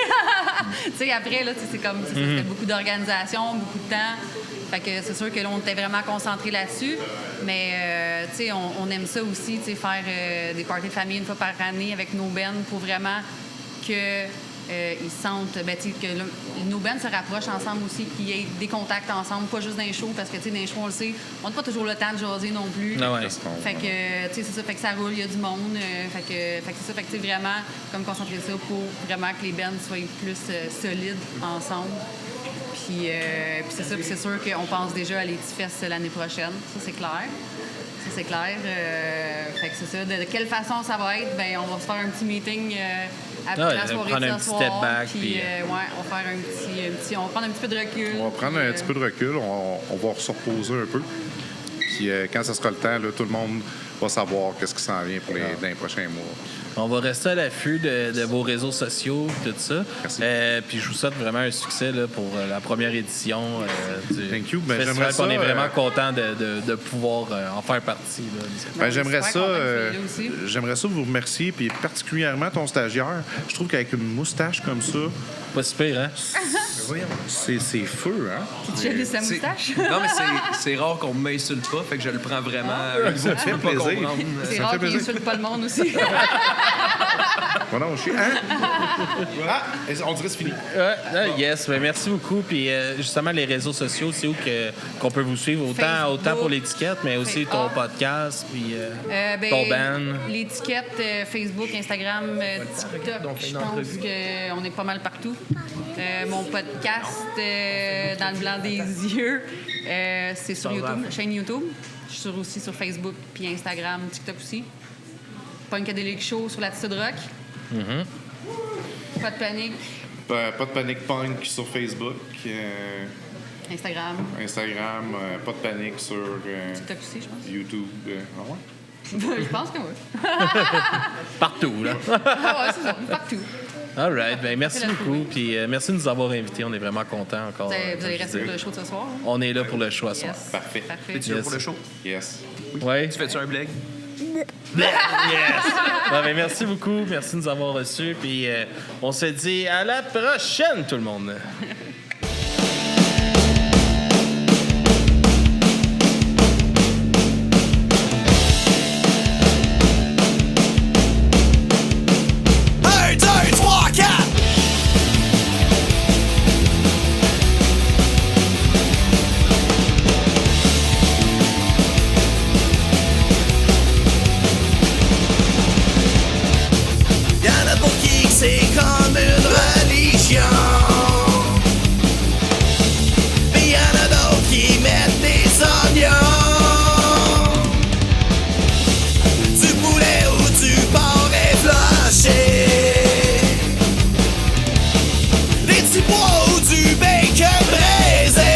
Tu sais, après, là, c'est comme c'était beaucoup d'organisation, beaucoup de temps. Fait que c'est sûr que là, on était vraiment concentré là-dessus. Mais, tu sais, on aime ça aussi, tu sais, faire des parties de famille une fois par année avec nos bands pour vraiment que ils sentent, que nos bands se rapprochent ensemble aussi, qu'il y ait des contacts ensemble, pas juste dans les shows, parce que, tu sais, dans les shows, on le sait, on n'a pas toujours le temps de jaser non plus. Ah ouais. Fait que, tu sais, c'est ça, fait que ça roule, il y a du monde. Fait que c'est ça, fait que, tu sais, vraiment, comme concentrer ça pour vraiment que les bands soient plus solides ensemble. Puis c'est ça, puis c'est sûr qu'on pense déjà à l'Étifest l'année prochaine, ça, c'est clair. Ça, c'est clair. Fait que c'est ça. De quelle façon ça va être? Ben, on va se faire un petit meeting après la soirée prendre de un ce petit soir. step back. Puis, ouais, on va faire un petit... On va prendre un petit peu de recul. On va prendre un petit peu de recul. On va se reposer un peu. Puis quand ça sera le temps, là, tout le monde va savoir qu'est-ce qui s'en vient pour dans les prochains mois. On va rester à l'affût de vos réseaux sociaux et tout ça. Merci. Puis je vous souhaite vraiment un succès là, pour la première édition du Thank you. Ben, festival. j'aimerais ça, on est vraiment content de pouvoir en faire partie. Là. Ben, j'aimerais ça vous remercier, puis particulièrement ton stagiaire. Je trouve qu'avec une moustache comme ça... Pas super, hein? C'est feu, hein? Tu as lu sa moustache? Non, mais c'est rare qu'on m'insulte pas, fait que je le prends vraiment. Ça me fait plaisir. C'est rare qu'il insulte pas le monde aussi. Voilà, on chie. Hein? Voilà, on dirait que c'est fini. Yes, ben merci beaucoup. Puis justement, les réseaux sociaux, c'est où qu'on peut vous suivre? Autant pour l'étiquette, mais aussi ton podcast, puis ton band. L'étiquette, Facebook, Instagram, TikTok, je pense qu'on est pas mal partout. Mon podcast, Dans le blanc des yeux, c'est sur YouTube, chaîne YouTube. Je suis aussi sur Facebook, puis Instagram, TikTok aussi. Punkadelic Show sur l'Attitude Rock. Pas de panique. Pas de panique punk sur Facebook. Instagram. Pas de panique sur TikTok aussi, je pense. YouTube. Ah ouais? Je pense que oui. Partout, là. Ah ouais, c'est ça, partout. All right. Ben, merci beaucoup. Puis merci de nous avoir invités. On est vraiment contents encore. Vous allez rester pour le show de ce soir? Hein? On est là pour le show ce soir. Parfait. Es-tu là pour le show? Yes. Ouais. Tu fais-tu un blague? Yes! Bon, ben, merci beaucoup. Merci de nous avoir reçus. Puis on se dit à la prochaine, tout le monde. C'est comme une religion. Mais y'en a d'autres qui mettent des oignons. Du poulet ou du porc effiloché. Des petits pois ou du bacon braisé.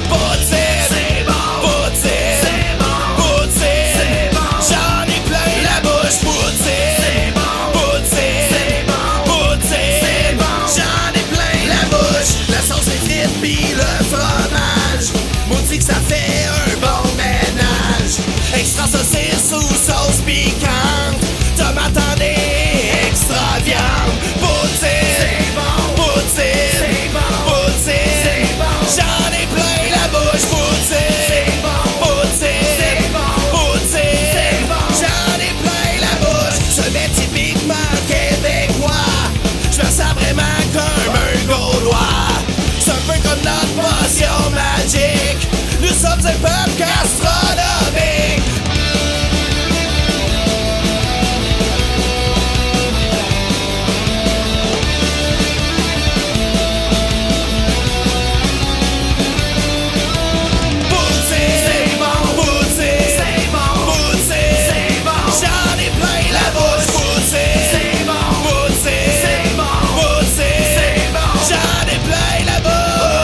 Poutine, c'est bon. Poutine, c'est bon. Poutine, c'est bon. J'en ai plein la bouche. Poutine. Pis le fromage, maudit que ça fait un bon ménage. Extra saucisse ou sauce piquante, tomate en extra viande. Poutine, c'est bon. Poutine, c'est bon. Poutine, c'est bon. J'en ai plein la bouche. Poutine, c'est bon. Poutine, c'est bon. Poutine, c'est bon. J'en ai plein la bouche. Je mets typiquement québécois. Je me sens vraiment comme un Gaulois. C'est un peu comme notre potion magique. Nous sommes un peuple gastronomique. Poutine, c'est bon. Poutine, c'est bon. Poutine, c'est bon. J'en ai plein la bouche. Poutine, c'est bon. Poutine, c'est bon. Poutine, c'est bon. J'en ai plein la bouche.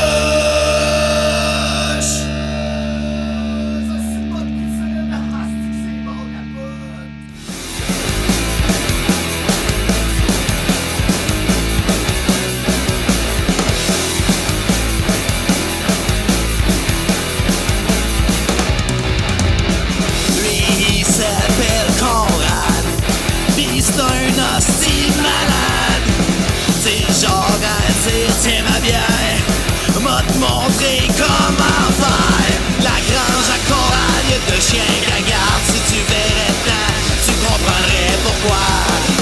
te montrer comment faire. La grange à chorale, y'a deux chiens qui regardent. Si tu verrais tant, tu comprendrais pourquoi.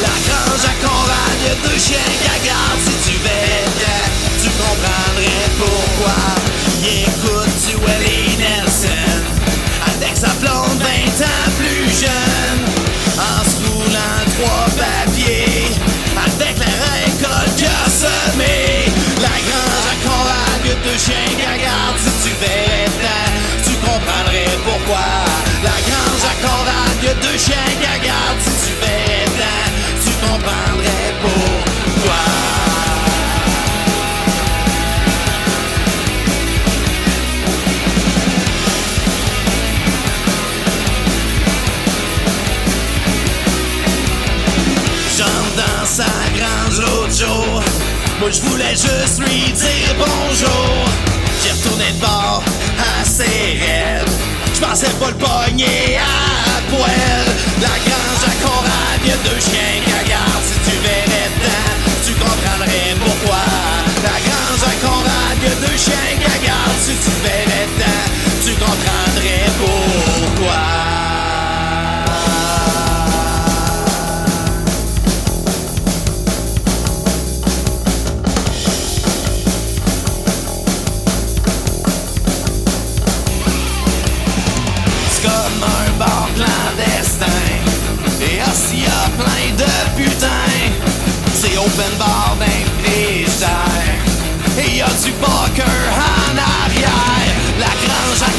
La grange à chorale, y'a deux chiens qui regardent. Si tu verrais tant, tu comprendrais pourquoi. Il écoute du Willie Nelson avec sa blonde 20 ans plus jeune, en se roulant 3 papiers avec la récolte qu'il a semée. La grange à chorale, y'a deux chiens qui regardent. Si tu verrais tant, tu comprendrais pourquoi. La grange à chorale, y'a deux chiens qui regardent. Si tu verrais tant, tu comprendrais pourquoi. Dans sa grange l'autre jour, moi je voulais juste lui dire bonjour. J'ai retourné de bord assez raide, j'pensais pas le pogner à poêle. La grange à chorale, y'a deux chiens qui regardent. Si tu verrais tant, tu comprendrais pourquoi. La grange à chorale, y'a deux chiens qui regardent. Si tu verrais tant, tu comprendrais pourquoi. Et aussi y'a plein de putains. C'est open bar d'un frigidaire. Et y'a du poker en arrière. La grange à